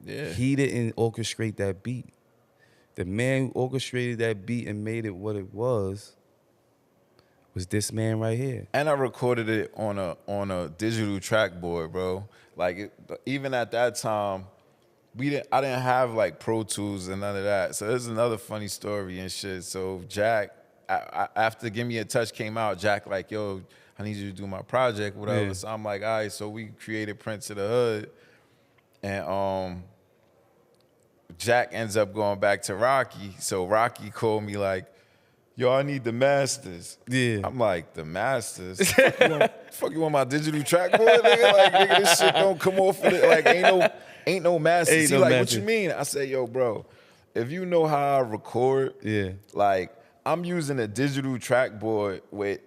[SPEAKER 2] Yeah.
[SPEAKER 1] He didn't orchestrate that beat. The man who orchestrated that beat and made it what it was this man right here.
[SPEAKER 2] And I recorded it on a digital track board, bro. Like even at that time, I didn't have like Pro Tools and none of that. So there's another funny story and shit. So Jack, after Give Me a Touch came out, Jack like, yo, I need you to do my project, whatever.
[SPEAKER 1] Yeah.
[SPEAKER 2] So I'm like, all right. So we created Prince of the Hood, and Jack ends up going back to Rocky. So Rocky called me like, yo, I need the masters.
[SPEAKER 1] Yeah.
[SPEAKER 2] I'm like, the masters? Fuck you want my digital track boy, nigga? Like, nigga, this shit don't come off of it. Like, ain't no masters.
[SPEAKER 1] Ain't
[SPEAKER 2] He
[SPEAKER 1] no
[SPEAKER 2] like,
[SPEAKER 1] masters.
[SPEAKER 2] what you mean? I said, yo, bro, if you know how I record,
[SPEAKER 1] Yeah.
[SPEAKER 2] like, I'm using a digital track board with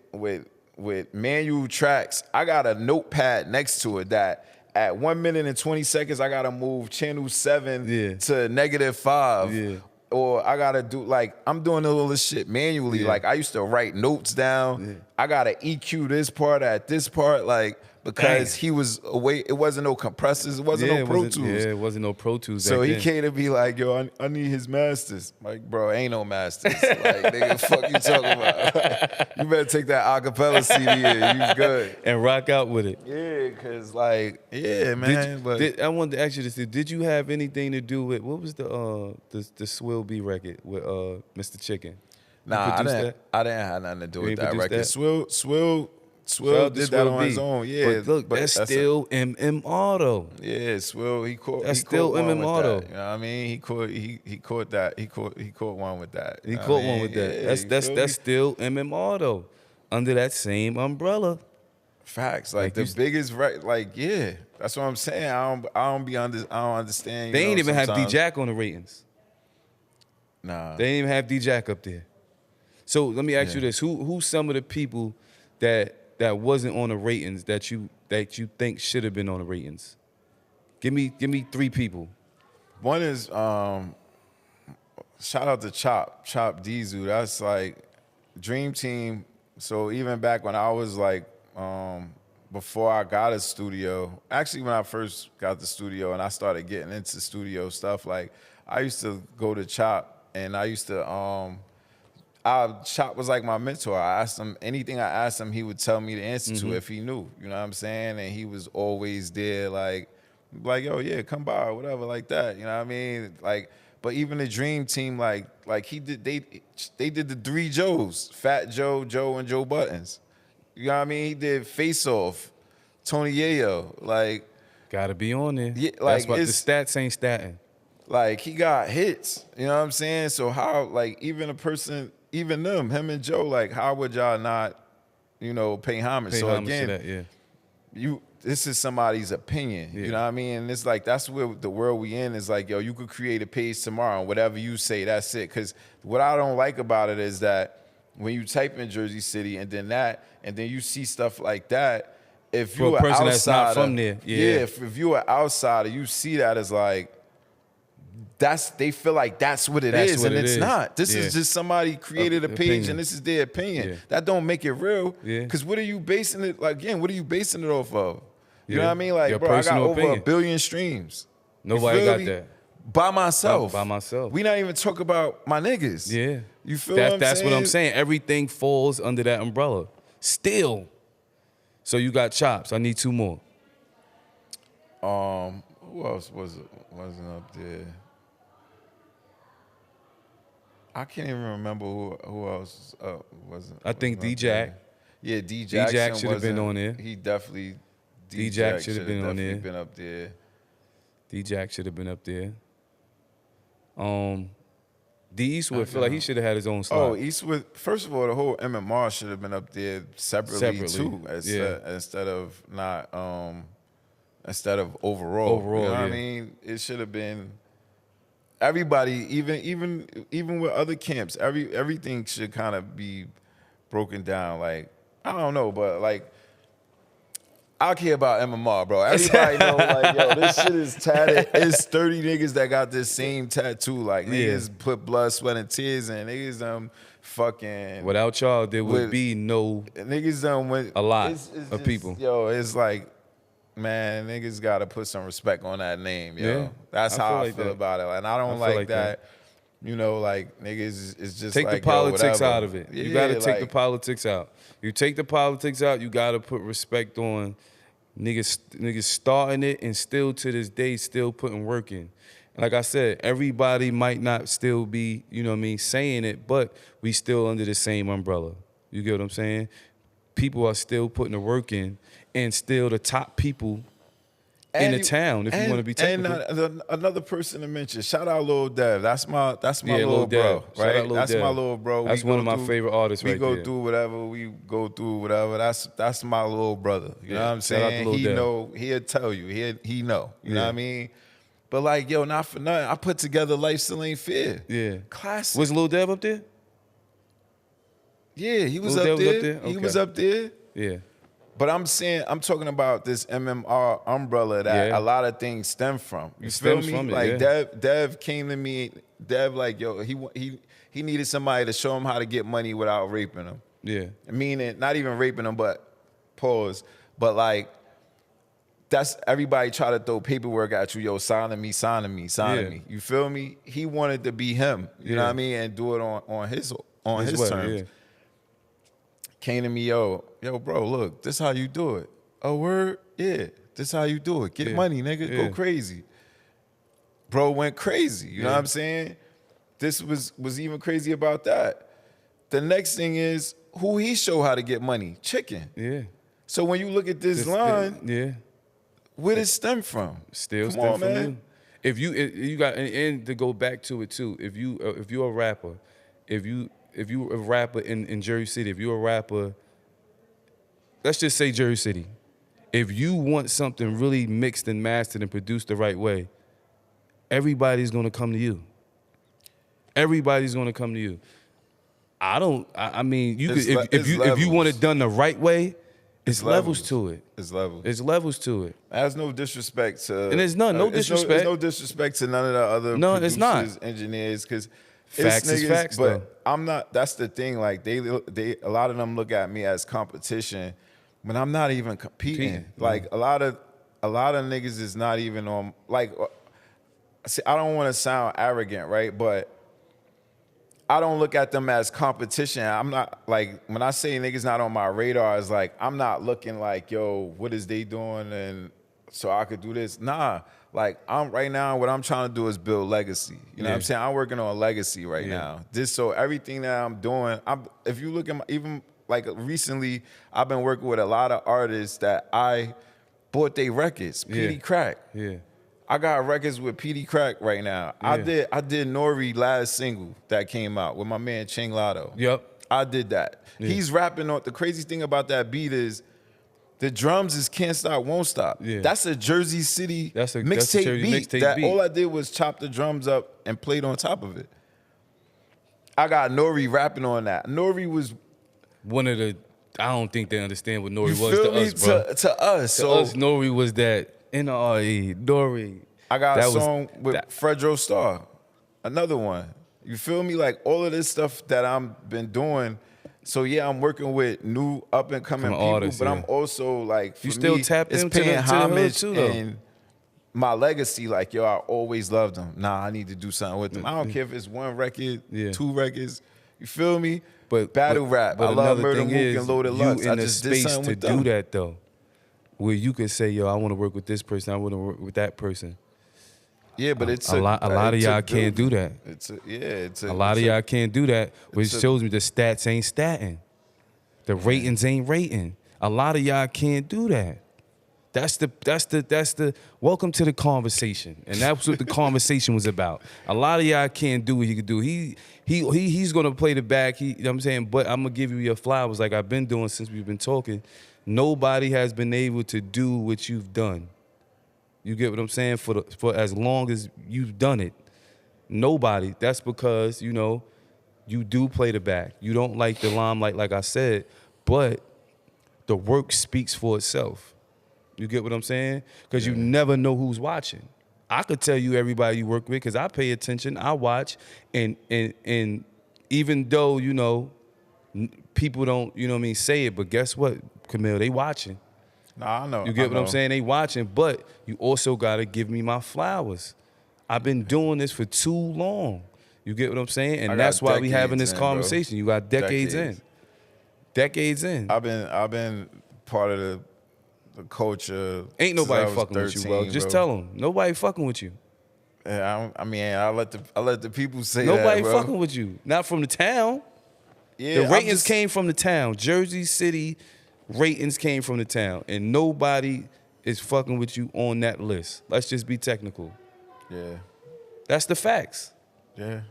[SPEAKER 2] manual tracks. I got a notepad next to it that at 1 minute and 20 seconds, I gotta move channel 7 to -5.
[SPEAKER 1] Yeah.
[SPEAKER 2] Or I gotta do, like, I'm doing all this shit manually.
[SPEAKER 1] Yeah.
[SPEAKER 2] Like, I used to write notes down.
[SPEAKER 1] Yeah.
[SPEAKER 2] I gotta EQ this part at this part, like, because
[SPEAKER 1] Damn.
[SPEAKER 2] he was away. It wasn't no compressors. It wasn't no Pro Tools.
[SPEAKER 1] Yeah, it wasn't no Pro Tools.
[SPEAKER 2] So
[SPEAKER 1] back
[SPEAKER 2] he
[SPEAKER 1] then.
[SPEAKER 2] came to be like, yo, I need his masters. Like, bro, ain't no masters. Like, nigga, fuck you talking about? You better take that acapella CD in. You good.
[SPEAKER 1] And rock out with it.
[SPEAKER 2] Yeah, because, like, yeah, man.
[SPEAKER 1] I wanted to ask you this. Did you have anything to do with, what was the Spewkey record with Mr. Chicken?
[SPEAKER 2] Nah, I didn't have nothing to do
[SPEAKER 1] You
[SPEAKER 2] with
[SPEAKER 1] ain't
[SPEAKER 2] that
[SPEAKER 1] produced
[SPEAKER 2] record.
[SPEAKER 1] that?
[SPEAKER 2] Swill did that on his own. Yeah.
[SPEAKER 1] But look, that's still MMR though.
[SPEAKER 2] Yeah, Swill, he caught.
[SPEAKER 1] That's
[SPEAKER 2] he
[SPEAKER 1] still
[SPEAKER 2] caught one
[SPEAKER 1] MMR
[SPEAKER 2] with
[SPEAKER 1] though.
[SPEAKER 2] that. You know what I mean? He caught that. He caught one with that.
[SPEAKER 1] He
[SPEAKER 2] You know
[SPEAKER 1] caught
[SPEAKER 2] what I
[SPEAKER 1] one
[SPEAKER 2] mean?
[SPEAKER 1] with that.
[SPEAKER 2] Yeah,
[SPEAKER 1] That's still MMR though, under that same umbrella.
[SPEAKER 2] Facts. Like the biggest yeah. That's what I'm saying. I don't understand.
[SPEAKER 1] They ain't even have
[SPEAKER 2] sometimes.
[SPEAKER 1] D-Jack on the ratings.
[SPEAKER 2] Nah.
[SPEAKER 1] They ain't even have D-Jack up there. So let me ask you this: Who's some of the people that wasn't on the ratings that you think should have been on the ratings? Give me 3 people.
[SPEAKER 2] One is shout out to Chop Diesel. That's like Dream Team. So even back when I was like before I got a studio, actually when I first got the studio and I started getting into studio stuff, like I used to go to Chop and I used to Chop was like my mentor. I asked him anything I asked him, he would tell me the answer to if he knew. You know what I'm saying? And he was always there, like yo, yeah, come by or whatever, like that. You know what I mean? Like, but even the Dream Team, like he did, they did the 3 Joes, Fat Joe, Joe, and Joe Buttons. You know what I mean? He did Face Off, Tony Yayo, like.
[SPEAKER 1] Gotta be on there.
[SPEAKER 2] Yeah,
[SPEAKER 1] that's
[SPEAKER 2] like
[SPEAKER 1] what the stats ain't statting.
[SPEAKER 2] Like he got hits. You know what I'm saying? So how, like, even a person. Even them, him and Joe, like, how would y'all not, pay homage? So
[SPEAKER 1] homage
[SPEAKER 2] again,
[SPEAKER 1] to that, yeah.
[SPEAKER 2] This is somebody's opinion.
[SPEAKER 1] Yeah.
[SPEAKER 2] You know what I mean? And it's like, that's where the world we in is like, yo, you could create a page tomorrow and whatever you say, that's it. Because what I don't like about it is that when you type in Jersey City and then you see stuff like that, if you're
[SPEAKER 1] a
[SPEAKER 2] an
[SPEAKER 1] person
[SPEAKER 2] outsider,
[SPEAKER 1] that's not from there, yeah.
[SPEAKER 2] if you're an outsider, you see that as like, they feel like that's what it is, and it's not. This is just somebody created a page,
[SPEAKER 1] opinion.
[SPEAKER 2] and this is their opinion.
[SPEAKER 1] Yeah.
[SPEAKER 2] That don't make it real.
[SPEAKER 1] Yeah.
[SPEAKER 2] Because what are you basing it? Like, again, what are you basing it off of? You know
[SPEAKER 1] Yeah.
[SPEAKER 2] what I mean? Like,
[SPEAKER 1] Your
[SPEAKER 2] bro, I got
[SPEAKER 1] personal
[SPEAKER 2] over
[SPEAKER 1] opinion.
[SPEAKER 2] 1 billion streams. You
[SPEAKER 1] Nobody
[SPEAKER 2] feel
[SPEAKER 1] got
[SPEAKER 2] me?
[SPEAKER 1] that.
[SPEAKER 2] By myself.
[SPEAKER 1] By myself.
[SPEAKER 2] We not even talk about my niggas.
[SPEAKER 1] Yeah.
[SPEAKER 2] You feel what I'm
[SPEAKER 1] That's
[SPEAKER 2] saying?
[SPEAKER 1] what I'm saying. Everything falls under that umbrella. Still. So you got Chops. I need 2 more.
[SPEAKER 2] Who else wasn't up there? I can't even remember who else wasn't.
[SPEAKER 1] I think
[SPEAKER 2] wasn't up
[SPEAKER 1] D-Jack.
[SPEAKER 2] there. Yeah,
[SPEAKER 1] D-Jack should have been on there.
[SPEAKER 2] He definitely.
[SPEAKER 1] D-Jack should have been on there.
[SPEAKER 2] Been up there.
[SPEAKER 1] D-Jack should have been up there. D Eastwood, feel like he should have had his own slot.
[SPEAKER 2] Oh, Eastwood. First of all, the whole MMR should have been up there separately. Too, instead of not instead of overall.
[SPEAKER 1] Overall,
[SPEAKER 2] you know what I
[SPEAKER 1] yeah.
[SPEAKER 2] mean? It should have been everybody, even with other camps. Everything should kind of be broken down. Like, I don't know, but like, I care about MMR, bro. Everybody know, like, yo, this shit is tatted. It's 30 niggas that got this same tattoo. Like, niggas put blood, sweat, and tears in. Niggas fucking.
[SPEAKER 1] Without y'all, there would be no.
[SPEAKER 2] Niggas went
[SPEAKER 1] a lot
[SPEAKER 2] it's
[SPEAKER 1] of
[SPEAKER 2] just,
[SPEAKER 1] people.
[SPEAKER 2] Yo, it's like, man, niggas got to put some respect on that name, yo.
[SPEAKER 1] Yeah,
[SPEAKER 2] That's
[SPEAKER 1] I
[SPEAKER 2] how
[SPEAKER 1] feel
[SPEAKER 2] I
[SPEAKER 1] like
[SPEAKER 2] feel
[SPEAKER 1] that.
[SPEAKER 2] about it. And I don't
[SPEAKER 1] I feel
[SPEAKER 2] like
[SPEAKER 1] like
[SPEAKER 2] that.
[SPEAKER 1] that.
[SPEAKER 2] You know, like, niggas is just
[SPEAKER 1] Take
[SPEAKER 2] like,
[SPEAKER 1] the politics
[SPEAKER 2] yo, whatever.
[SPEAKER 1] out of it.
[SPEAKER 2] Yeah,
[SPEAKER 1] You got to take the
[SPEAKER 2] like,
[SPEAKER 1] politics out. You take the politics out, you got to put respect on niggas starting it and still to this day still putting work in. Like I said, everybody might not still be, you know what I mean, saying it, but we still under the same umbrella. You get what I'm saying? People are still putting the work in, and still the top people in the town, if you want to be technical.
[SPEAKER 2] And another person to mention, shout out Lil Dev. That's my
[SPEAKER 1] Yeah,
[SPEAKER 2] little
[SPEAKER 1] Lil Dev.
[SPEAKER 2] bro,
[SPEAKER 1] Shout
[SPEAKER 2] right?
[SPEAKER 1] out Lil
[SPEAKER 2] That's
[SPEAKER 1] Dev.
[SPEAKER 2] my little bro.
[SPEAKER 1] That's
[SPEAKER 2] We
[SPEAKER 1] one
[SPEAKER 2] go
[SPEAKER 1] of my
[SPEAKER 2] through-
[SPEAKER 1] favorite artists right
[SPEAKER 2] We go
[SPEAKER 1] there.
[SPEAKER 2] through whatever. We go through whatever. That's my little brother. You know what I'm
[SPEAKER 1] shout out to
[SPEAKER 2] saying?
[SPEAKER 1] Lil
[SPEAKER 2] He
[SPEAKER 1] Dev.
[SPEAKER 2] know. He'll tell you. He know. You know
[SPEAKER 1] Yeah.
[SPEAKER 2] what I mean? But like, yo, not for nothing. I put together Life Still Ain't Fair.
[SPEAKER 1] Yeah.
[SPEAKER 2] Classic.
[SPEAKER 1] Was Lil Dev up there?
[SPEAKER 2] Yeah, he was
[SPEAKER 1] Lil
[SPEAKER 2] up
[SPEAKER 1] Dev was
[SPEAKER 2] there.
[SPEAKER 1] up there?
[SPEAKER 2] He
[SPEAKER 1] Okay.
[SPEAKER 2] was up there.
[SPEAKER 1] Yeah.
[SPEAKER 2] But I'm talking about this MMR umbrella that
[SPEAKER 1] Yeah.
[SPEAKER 2] a lot of things stem from. You
[SPEAKER 1] It
[SPEAKER 2] feel
[SPEAKER 1] stems
[SPEAKER 2] me?
[SPEAKER 1] from it,
[SPEAKER 2] Like
[SPEAKER 1] yeah.
[SPEAKER 2] Dev came to me. Dev like, yo, he needed somebody to show him how to get money without raping him.
[SPEAKER 1] Yeah.
[SPEAKER 2] Meaning not even raping him, but pause. But like, that's everybody try to throw paperwork at you. Yo, signing me.
[SPEAKER 1] Yeah.
[SPEAKER 2] You feel me? He wanted to be him. You know
[SPEAKER 1] Yeah.
[SPEAKER 2] what I mean, and do it on his
[SPEAKER 1] way,
[SPEAKER 2] terms.
[SPEAKER 1] yeah.
[SPEAKER 2] Came to me, yo, bro, look, this how you do it. A word? Yeah, this how you do it. Get
[SPEAKER 1] Yeah.
[SPEAKER 2] money, nigga.
[SPEAKER 1] Yeah.
[SPEAKER 2] Go crazy. Bro went crazy. You know
[SPEAKER 1] Yeah.
[SPEAKER 2] what I'm saying? This was even crazy about that. The next thing is who he show how to get money? Chicken.
[SPEAKER 1] Yeah.
[SPEAKER 2] So when you look at this
[SPEAKER 1] This-
[SPEAKER 2] line,
[SPEAKER 1] Yeah.
[SPEAKER 2] where did it stem from?
[SPEAKER 1] Still
[SPEAKER 2] Come
[SPEAKER 1] stem
[SPEAKER 2] on,
[SPEAKER 1] from
[SPEAKER 2] man.
[SPEAKER 1] you. If you got and to go back to it too. If you're a rapper, if you a rapper in Jersey City, if you're a rapper, let's just say Jersey City. If you want something really mixed and mastered and produced the right way, everybody's gonna come to you. Everybody's gonna come to you. I mean, you could
[SPEAKER 2] It's
[SPEAKER 1] if you want
[SPEAKER 2] levels.
[SPEAKER 1] it done the right way, it's levels to it.
[SPEAKER 2] It's levels.
[SPEAKER 1] It's levels to it.
[SPEAKER 2] There's no disrespect to,
[SPEAKER 1] And there's none, no
[SPEAKER 2] there's
[SPEAKER 1] disrespect.
[SPEAKER 2] there's no disrespect to none of the other
[SPEAKER 1] No,
[SPEAKER 2] producers,
[SPEAKER 1] it's not.
[SPEAKER 2] engineers, because
[SPEAKER 1] Facts is facts,
[SPEAKER 2] But
[SPEAKER 1] though.
[SPEAKER 2] I'm not. That's the thing. Like they a lot of them look at me as competition, when I'm not even competing. Like a lot of niggas is not even on. Like, see, I don't want to sound arrogant, right? But I don't look at them as competition. I'm not like, when I say niggas not on my radar, it's like I'm not looking like, yo, what is they doing and so I could do this. Nah, like I'm right now, what I'm trying to do is build legacy. You know what I'm saying? I'm working on legacy right now. So everything that I'm doing, if you look at even like recently, I've been working with a lot of artists that I bought their records, PD Crack.
[SPEAKER 1] Yeah.
[SPEAKER 2] I got records with PD Crack right now.
[SPEAKER 1] Yeah.
[SPEAKER 2] I did Nori last single that came out with my man Ching Lotto.
[SPEAKER 1] Yep.
[SPEAKER 2] I did that.
[SPEAKER 1] Yeah.
[SPEAKER 2] He's rapping on, the crazy thing about that beat is the drums is Can't Stop, Won't Stop.
[SPEAKER 1] Yeah.
[SPEAKER 2] That's a Jersey City
[SPEAKER 1] That's a
[SPEAKER 2] mixtape
[SPEAKER 1] Jersey
[SPEAKER 2] beat.
[SPEAKER 1] mixtape
[SPEAKER 2] That
[SPEAKER 1] beat.
[SPEAKER 2] all I did was chop the drums up and played on top of it. I got Nori rapping on that. Nori was,
[SPEAKER 1] One of the, I don't think they understand what Nori
[SPEAKER 2] you
[SPEAKER 1] was
[SPEAKER 2] feel
[SPEAKER 1] to
[SPEAKER 2] me?
[SPEAKER 1] us, bro.
[SPEAKER 2] To us.
[SPEAKER 1] To
[SPEAKER 2] So
[SPEAKER 1] us, Nori was that NRE, Nori.
[SPEAKER 2] I got
[SPEAKER 1] That
[SPEAKER 2] a
[SPEAKER 1] was-
[SPEAKER 2] song with
[SPEAKER 1] that-
[SPEAKER 2] Fredro Starr, another one. You feel me? Like all of this stuff that I've been doing. So yeah, I'm working with new up and coming
[SPEAKER 1] Coming
[SPEAKER 2] people,
[SPEAKER 1] artists,
[SPEAKER 2] but
[SPEAKER 1] yeah.
[SPEAKER 2] I'm also like, for
[SPEAKER 1] You still
[SPEAKER 2] me,
[SPEAKER 1] tapped
[SPEAKER 2] it's
[SPEAKER 1] into the-
[SPEAKER 2] paying
[SPEAKER 1] to the hood
[SPEAKER 2] homage
[SPEAKER 1] too, though.
[SPEAKER 2] and my legacy. Like, yo, I always loved them. Nah, I need to do something with them. I don't care if it's one record,
[SPEAKER 1] Yeah.
[SPEAKER 2] 2 records. You feel me?
[SPEAKER 1] But
[SPEAKER 2] battle rap. I love
[SPEAKER 1] another
[SPEAKER 2] Murder
[SPEAKER 1] thing
[SPEAKER 2] Mook
[SPEAKER 1] is,
[SPEAKER 2] and Loaded
[SPEAKER 1] you
[SPEAKER 2] Lux. I
[SPEAKER 1] in the
[SPEAKER 2] just did
[SPEAKER 1] space
[SPEAKER 2] something
[SPEAKER 1] to
[SPEAKER 2] with
[SPEAKER 1] do
[SPEAKER 2] them.
[SPEAKER 1] that though, where you could say, "Yo, I want to work with this person. I want to work with that person."
[SPEAKER 2] Yeah, but it's
[SPEAKER 1] A lot of y'all can't do that.
[SPEAKER 2] It's
[SPEAKER 1] A lot of y'all can't do that, which
[SPEAKER 2] it's a-
[SPEAKER 1] shows me the stats ain't statting. The ratings ain't rating. A lot of y'all can't do that. That's the welcome to the conversation. And that's what the conversation was about. A lot of y'all can't do what he could do. He's gonna play the back, you know what I'm saying? But I'm gonna give you your flowers like I've been doing since we've been talking. Nobody has been able to do what you've done. You get what I'm saying? For as long as you've done it. Nobody. That's because, you know, you do play the back. You don't like the limelight, like I said, but the work speaks for itself. You get what I'm saying? Because you never know who's watching. I could tell you everybody you work with because I pay attention, I watch, and even though, you know, people don't, you know what I mean, say it, but guess what, Camille, they watching.
[SPEAKER 2] Nah, I know.
[SPEAKER 1] You get
[SPEAKER 2] I
[SPEAKER 1] what I'm
[SPEAKER 2] know.
[SPEAKER 1] saying? They watching, but you also gotta give me my flowers. I've been doing this for too long. You get what I'm saying? And
[SPEAKER 2] I got
[SPEAKER 1] that's why we having
[SPEAKER 2] decades
[SPEAKER 1] this
[SPEAKER 2] in, bro.
[SPEAKER 1] conversation. You got decades in. Decades in.
[SPEAKER 2] I've been part of the culture.
[SPEAKER 1] Ain't
[SPEAKER 2] since I
[SPEAKER 1] nobody
[SPEAKER 2] was
[SPEAKER 1] fucking with you, bro.
[SPEAKER 2] 13,
[SPEAKER 1] Just tell them. Nobody fucking with you.
[SPEAKER 2] Yeah, I mean, I let the people say
[SPEAKER 1] Nobody
[SPEAKER 2] that, bro.
[SPEAKER 1] fucking with you. Not from the town.
[SPEAKER 2] Yeah,
[SPEAKER 1] The
[SPEAKER 2] I'm
[SPEAKER 1] ratings
[SPEAKER 2] just-
[SPEAKER 1] came from the town. Jersey City ratings came from the town. And nobody is fucking with you on that list. Let's just be technical.
[SPEAKER 2] Yeah.
[SPEAKER 1] That's the facts.
[SPEAKER 2] Yeah.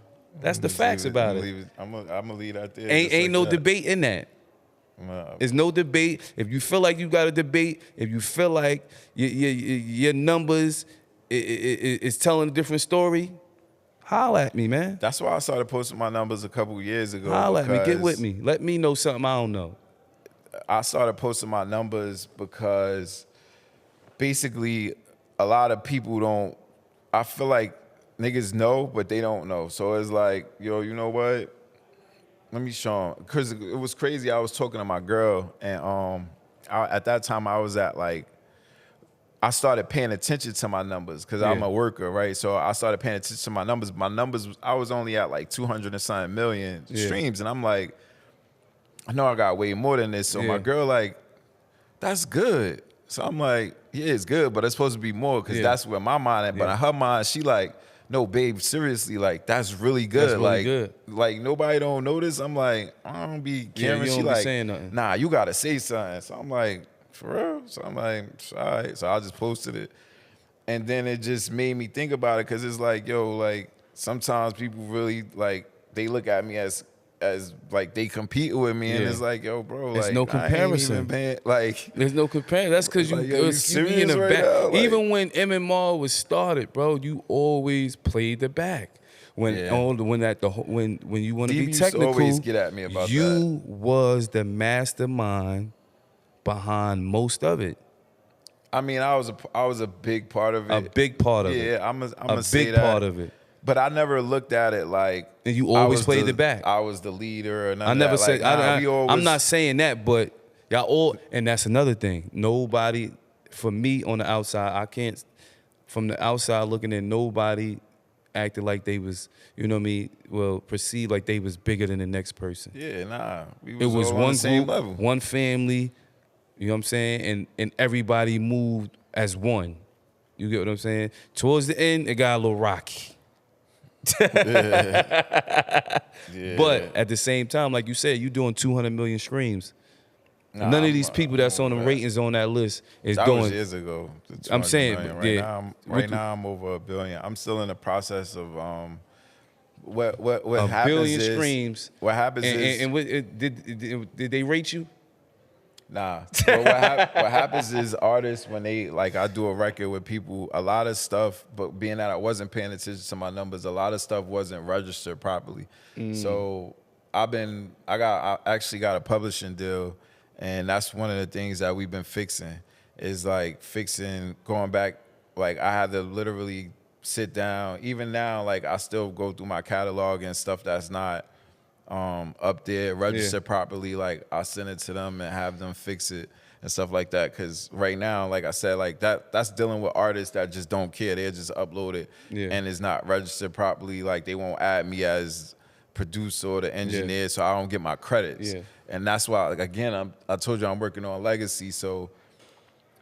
[SPEAKER 1] That's the facts about it.
[SPEAKER 2] I'm gonna leave that there.
[SPEAKER 1] Ain't no debate in that. There's no debate. If you feel like you got a debate, if you feel like your numbers is telling a different story, holla at me, man.
[SPEAKER 2] That's why I started posting my numbers a couple years ago.
[SPEAKER 1] Holla at me. Get with me. Let me know something I don't know.
[SPEAKER 2] I started posting my numbers because basically a lot of people don't, I feel like niggas know, but they don't know. So it's like, yo, you know what? Let me show them. Because it was crazy. I was talking to my girl, and at that time I was at like, I started paying attention to my numbers because I'm a worker, right? So I started paying attention to my numbers. My numbers, I was only at like 200 and something million streams. And I'm like, I know I got way more than this. So my girl like, that's good. So I'm like, yeah, it's good, but it's supposed to be more because that's where my mind at. But in her mind, she like, no, babe, seriously, like, that's really good.
[SPEAKER 1] That's really good.
[SPEAKER 2] Like, nobody don't notice. I'm like, I don't be caring.
[SPEAKER 1] you don't
[SPEAKER 2] She
[SPEAKER 1] be
[SPEAKER 2] like,
[SPEAKER 1] saying nothing.
[SPEAKER 2] nah, you got to say something. So I'm like, for real? So I'm like, all right. So I just posted it. And then it just made me think about it because it's like, yo, like, sometimes people really, like, they look at me as like they compete with me, and it's like, yo, bro,
[SPEAKER 1] there's
[SPEAKER 2] like,
[SPEAKER 1] no comparison.
[SPEAKER 2] I ain't even paying, like,
[SPEAKER 1] There's no comparison. That's because
[SPEAKER 2] like,
[SPEAKER 1] you
[SPEAKER 2] yo, you
[SPEAKER 1] be in
[SPEAKER 2] serious
[SPEAKER 1] the
[SPEAKER 2] right
[SPEAKER 1] back.
[SPEAKER 2] now? Like,
[SPEAKER 1] even when MMR was started, bro, you always played the back. When you want to be
[SPEAKER 2] used to
[SPEAKER 1] technical,
[SPEAKER 2] always get at me about
[SPEAKER 1] you was the mastermind behind most of it.
[SPEAKER 2] I mean, I was a big part of it.
[SPEAKER 1] A big part of it.
[SPEAKER 2] Yeah, I'm gonna
[SPEAKER 1] A big part of it.
[SPEAKER 2] But I never looked at it like.
[SPEAKER 1] And you always played the back.
[SPEAKER 2] I was the leader or nothing.
[SPEAKER 1] I never said.
[SPEAKER 2] Like,
[SPEAKER 1] I'm not saying that, but y'all all. And that's another thing. Nobody, for me on the outside, I can't. From the outside looking in, nobody acted like they was, you know what I mean? Well, perceived like they was bigger than the next person.
[SPEAKER 2] Yeah, nah.
[SPEAKER 1] It was
[SPEAKER 2] all
[SPEAKER 1] one
[SPEAKER 2] on the same
[SPEAKER 1] group,
[SPEAKER 2] level.
[SPEAKER 1] one family. You know what I'm saying? And everybody moved as one. You get what I'm saying? Towards the end, it got a little rocky.
[SPEAKER 2] Yeah.
[SPEAKER 1] But at the same time, like you said, you doing 200 million streams. None of these people that's on the ratings on that list is
[SPEAKER 2] that
[SPEAKER 1] doing.
[SPEAKER 2] was years ago.
[SPEAKER 1] I'm saying,
[SPEAKER 2] million. Right now I'm over $1 billion. I'm still in the process of what
[SPEAKER 1] a
[SPEAKER 2] happens
[SPEAKER 1] billion
[SPEAKER 2] is,
[SPEAKER 1] streams.
[SPEAKER 2] What happens
[SPEAKER 1] Did they rate you?
[SPEAKER 2] Nah. But what happens is artists, when they, like, I do a record with people, a lot of stuff, but being that I wasn't paying attention to my numbers, a lot of stuff wasn't registered properly. So I actually got a publishing deal, and that's one of the things that we've been fixing, is like going back, like I had to literally sit down. Even now, like I still go through my catalog and stuff that's not up there, registered properly. Like I send it to them and have them fix it and stuff like that. Cause right now, like I said, like that's dealing with artists that just don't care. They just upload it and it's not registered properly. Like they won't add me as producer or the engineer, so I don't get my credits. And that's why, like again, I told you I'm working on Legacy. So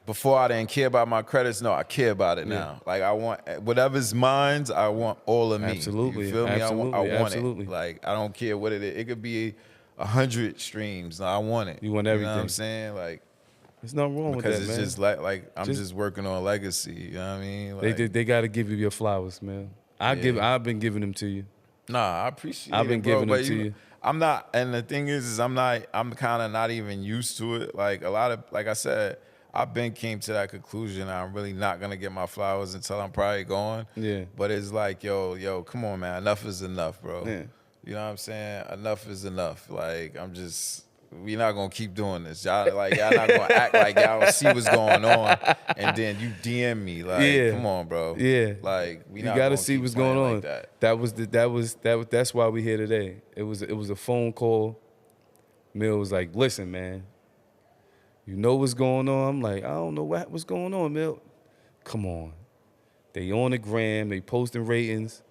[SPEAKER 2] before I didn't care about my credits, no, I care about it now. Like I want whatever's mine, I want all of me.
[SPEAKER 1] Absolutely.
[SPEAKER 2] You feel me?
[SPEAKER 1] Absolutely.
[SPEAKER 2] I want
[SPEAKER 1] Absolutely.
[SPEAKER 2] it. Like I don't care what it is. It could be 100 streams. No, I want it.
[SPEAKER 1] You want everything.
[SPEAKER 2] You know what I'm saying? Like
[SPEAKER 1] there's nothing wrong with that,
[SPEAKER 2] because it's
[SPEAKER 1] man.
[SPEAKER 2] just like I'm just working on Legacy. You know what I mean? Like,
[SPEAKER 1] they got to give you your flowers, man. I've been giving them to you.
[SPEAKER 2] Nah, I appreciate it.
[SPEAKER 1] I've been giving them to you.
[SPEAKER 2] I'm not, and the thing is I'm kind of not even used to it. Like a lot of, like I said, I've been came to that conclusion. I'm really not gonna get my flowers until I'm probably gone. Yeah. But it's like, yo, come on, man. Enough is enough, bro. Yeah. You know what I'm saying? Enough is enough. Like we're not gonna keep doing this. Y'all not gonna act like y'all don't see what's going on, and then you DM me like, come on, bro. Yeah. Like we not
[SPEAKER 1] gotta
[SPEAKER 2] gonna
[SPEAKER 1] see
[SPEAKER 2] keep
[SPEAKER 1] what's going on.
[SPEAKER 2] Like
[SPEAKER 1] That's why we here today. It was a phone call. Mill was like, listen, man. You know what's going on? I'm like, I don't know what's going on, Mill. Come on. They on the gram, they posting ratings.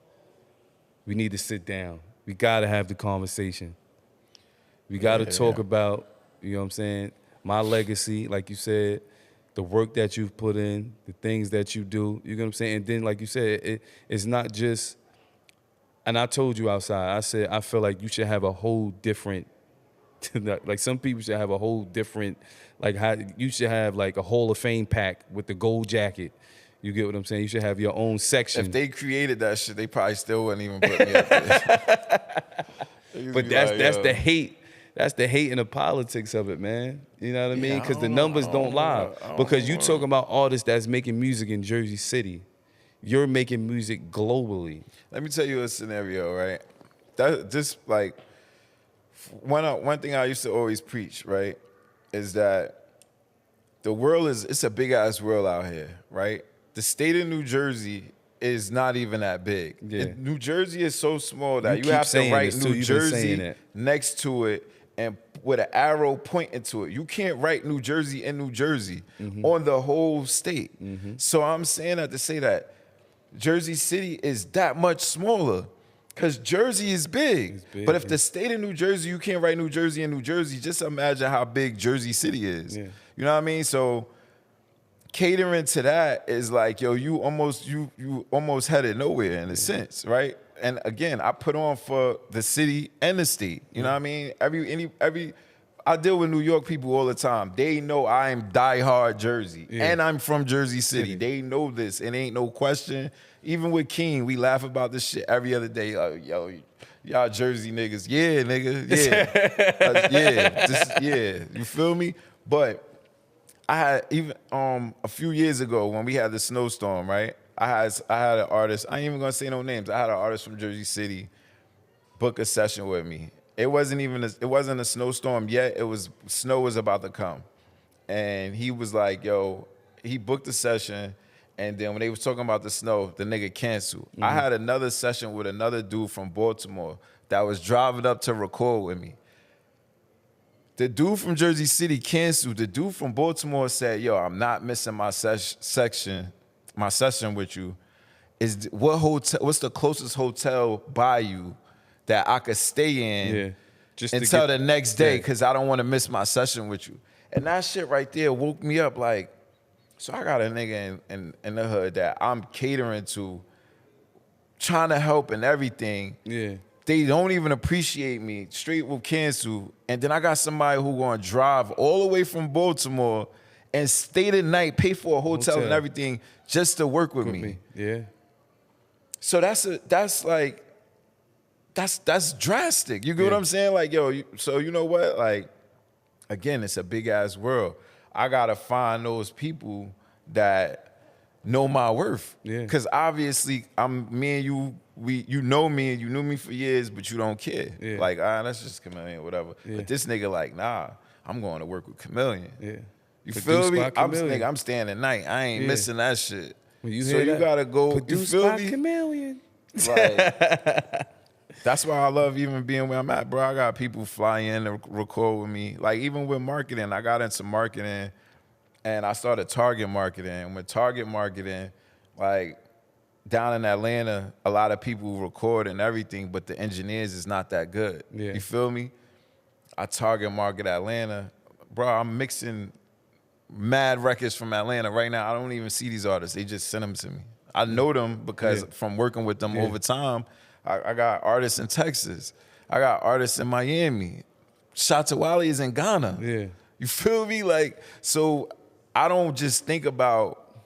[SPEAKER 1] We need to sit down. We gotta have the conversation. We gotta talk about, you know what I'm saying, my legacy, like you said, the work that you've put in, the things that you do, you know what I'm saying? And then, like you said, it's not just, and I told you outside, I said, I feel like you should have a whole different Like some people should have a whole different, like how you should have like a Hall of Fame pack with the gold jacket. You get what I'm saying? You should have your own section.
[SPEAKER 2] If they created that shit, they probably still wouldn't even put me up there.
[SPEAKER 1] But that's the hate. That's the hate and the politics of it, man. You know what I mean? Because the numbers don't lie. Because you talking about artists that's making music in Jersey City. You're making music globally.
[SPEAKER 2] Let me tell you a scenario, right? That just like one thing I used to always preach, right, is that the world it's a big ass world out here, right? The state of New Jersey is not even that big.
[SPEAKER 1] Yeah.
[SPEAKER 2] New Jersey is so small that
[SPEAKER 1] You
[SPEAKER 2] you have
[SPEAKER 1] keep
[SPEAKER 2] to
[SPEAKER 1] saying
[SPEAKER 2] write
[SPEAKER 1] this, too.
[SPEAKER 2] New
[SPEAKER 1] You've been saying
[SPEAKER 2] Jersey
[SPEAKER 1] that.
[SPEAKER 2] next to it and with an arrow pointing to it. You can't write New Jersey in New Jersey on the whole state. So I'm saying that to say that Jersey City is that much smaller because Jersey is big. But if the state of New Jersey, you can't write New Jersey in New Jersey, just imagine how big Jersey City is.
[SPEAKER 1] Yeah.
[SPEAKER 2] You know what I mean? So catering to that is like, yo, you almost headed nowhere in a sense, right? And again, I put on for the city and the state. You know what I mean? I deal with New York people all the time. They know I am diehard Jersey, and I'm from Jersey City. They know this, and ain't no question. Even with King, we laugh about this shit every other day. Like, yo, y'all Jersey niggas, yeah, nigga, yeah, You feel me? But I had even a few years ago when we had the snowstorm, right? I had an artist. I ain't even gonna say no names. I had an artist from Jersey City book a session with me. It wasn't a snowstorm yet. Snow was about to come, and he was like, "Yo," he booked the session, and then when they was talking about the snow, the nigga canceled. I had another session with another dude from Baltimore that was driving up to record with me. The dude from Jersey City canceled. The dude from Baltimore said, "Yo, I'm not missing my session with you. What's the closest hotel by you that I could stay in until the next day because I don't want to miss my session with you." And that shit right there woke me up like, so I got a nigga in the hood that I'm catering to, trying to help and everything.
[SPEAKER 1] Yeah.
[SPEAKER 2] They don't even appreciate me. Straight will cancel. And then I got somebody who gonna drive all the way from Baltimore and stay the night, pay for a hotel and everything just to work with me.
[SPEAKER 1] Yeah.
[SPEAKER 2] So that's drastic. You get what I'm saying? Like, yo, so you know what? Like, again, it's a big ass world. I gotta find those people that know my worth. Yeah. Cause obviously me and you, you know me and you knew me for years, but you don't care. Yeah. Like, that's just Kamillion, whatever. Yeah. But this nigga like, nah, I'm going to work with Kamillion. Yeah. You feel me? I'm staying at night. I ain't missing that shit. So you gotta go.
[SPEAKER 1] Produced
[SPEAKER 2] you feel
[SPEAKER 1] by
[SPEAKER 2] me?
[SPEAKER 1] Kamillion.
[SPEAKER 2] Like, that's why I love even being where I'm at, bro. I got people fly in to record with me. Like, even with marketing, I got into marketing and I started target marketing. And with target marketing, like, down in Atlanta, a lot of people record and everything, but the engineers is not that good. Yeah. You feel me? I target market Atlanta. Bro, I'm mixing mad records from Atlanta right now. I don't even see these artists. They just send them to me. I know them because from working with them over time, I got artists in Texas. I got artists in Miami. Shatawale is in Ghana. Yeah. You feel me? Like, so I don't just think about,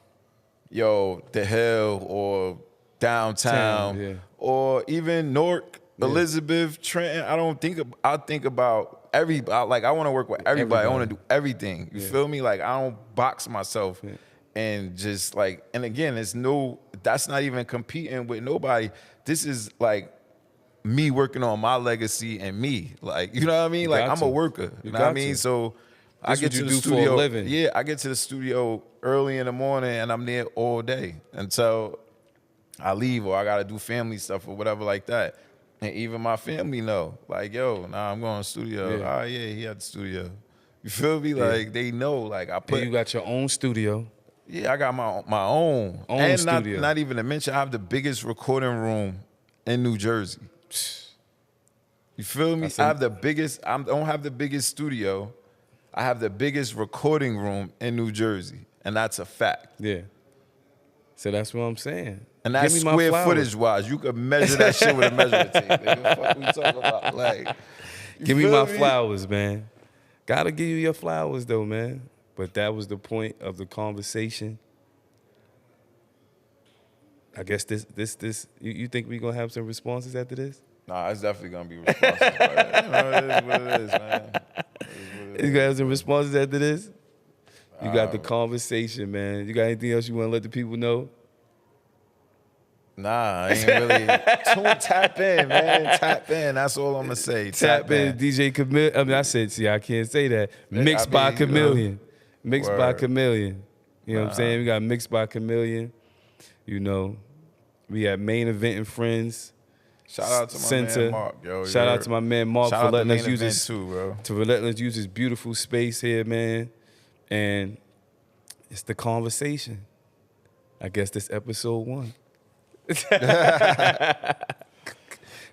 [SPEAKER 2] yo, the Hill or downtown or even Newark, Elizabeth, Trenton. I think about like, I want to work with everybody. I want to do everything. You feel me? Like, I don't box myself and just like, and again, that's not even competing with nobody. This is like me working on my legacy and me. Like, you know what I mean? Like, I'm a worker. You know what I mean? So I get to the studio. For a living. Yeah, I get to the studio early in the morning and I'm there all day until I leave or I gotta do family stuff or whatever like that. And even my family know, like, yo, nah, I'm going to the studio. Yeah. Oh, yeah, he at the studio. You feel me? Like, they know, like, I put...
[SPEAKER 1] And you got your own studio.
[SPEAKER 2] Yeah, I got my own. And studio. Not even to mention, I have the biggest recording room in New Jersey. You feel me? I have the biggest... I don't have the biggest studio. I have the biggest recording room in New Jersey. And that's a fact.
[SPEAKER 1] Yeah. So that's what I'm saying.
[SPEAKER 2] And that's square footage wise. You could measure that shit with a measuring tape. Nigga. What the fuck we talking about? Like,
[SPEAKER 1] Give me
[SPEAKER 2] feel
[SPEAKER 1] my flowers, man. Gotta give you your flowers, though, man. But that was the point of the conversation. I guess you think we gonna have some responses after this?
[SPEAKER 2] Nah, it's definitely gonna be responses. But, you know, it is what it is, man.
[SPEAKER 1] You gonna have some responses after this? You got the conversation, man. You got anything else you want to let the people know?
[SPEAKER 2] Nah, I ain't really. Tap in, man. Tap in. That's all I'm gonna say.
[SPEAKER 1] Tap in, DJ Kamillion. I mean, I said, see, I can't say that. Mixed by Kamillion. Mixed by Kamillion. You know what I'm saying? We got Mixed by Kamillion. You know, we have Main Event and Friends.
[SPEAKER 2] Shout out to my man Mark, yo.
[SPEAKER 1] Shout out to my man Mark for letting us use his
[SPEAKER 2] letting
[SPEAKER 1] us use his beautiful space here, man. And it's the conversation. I guess this episode 1.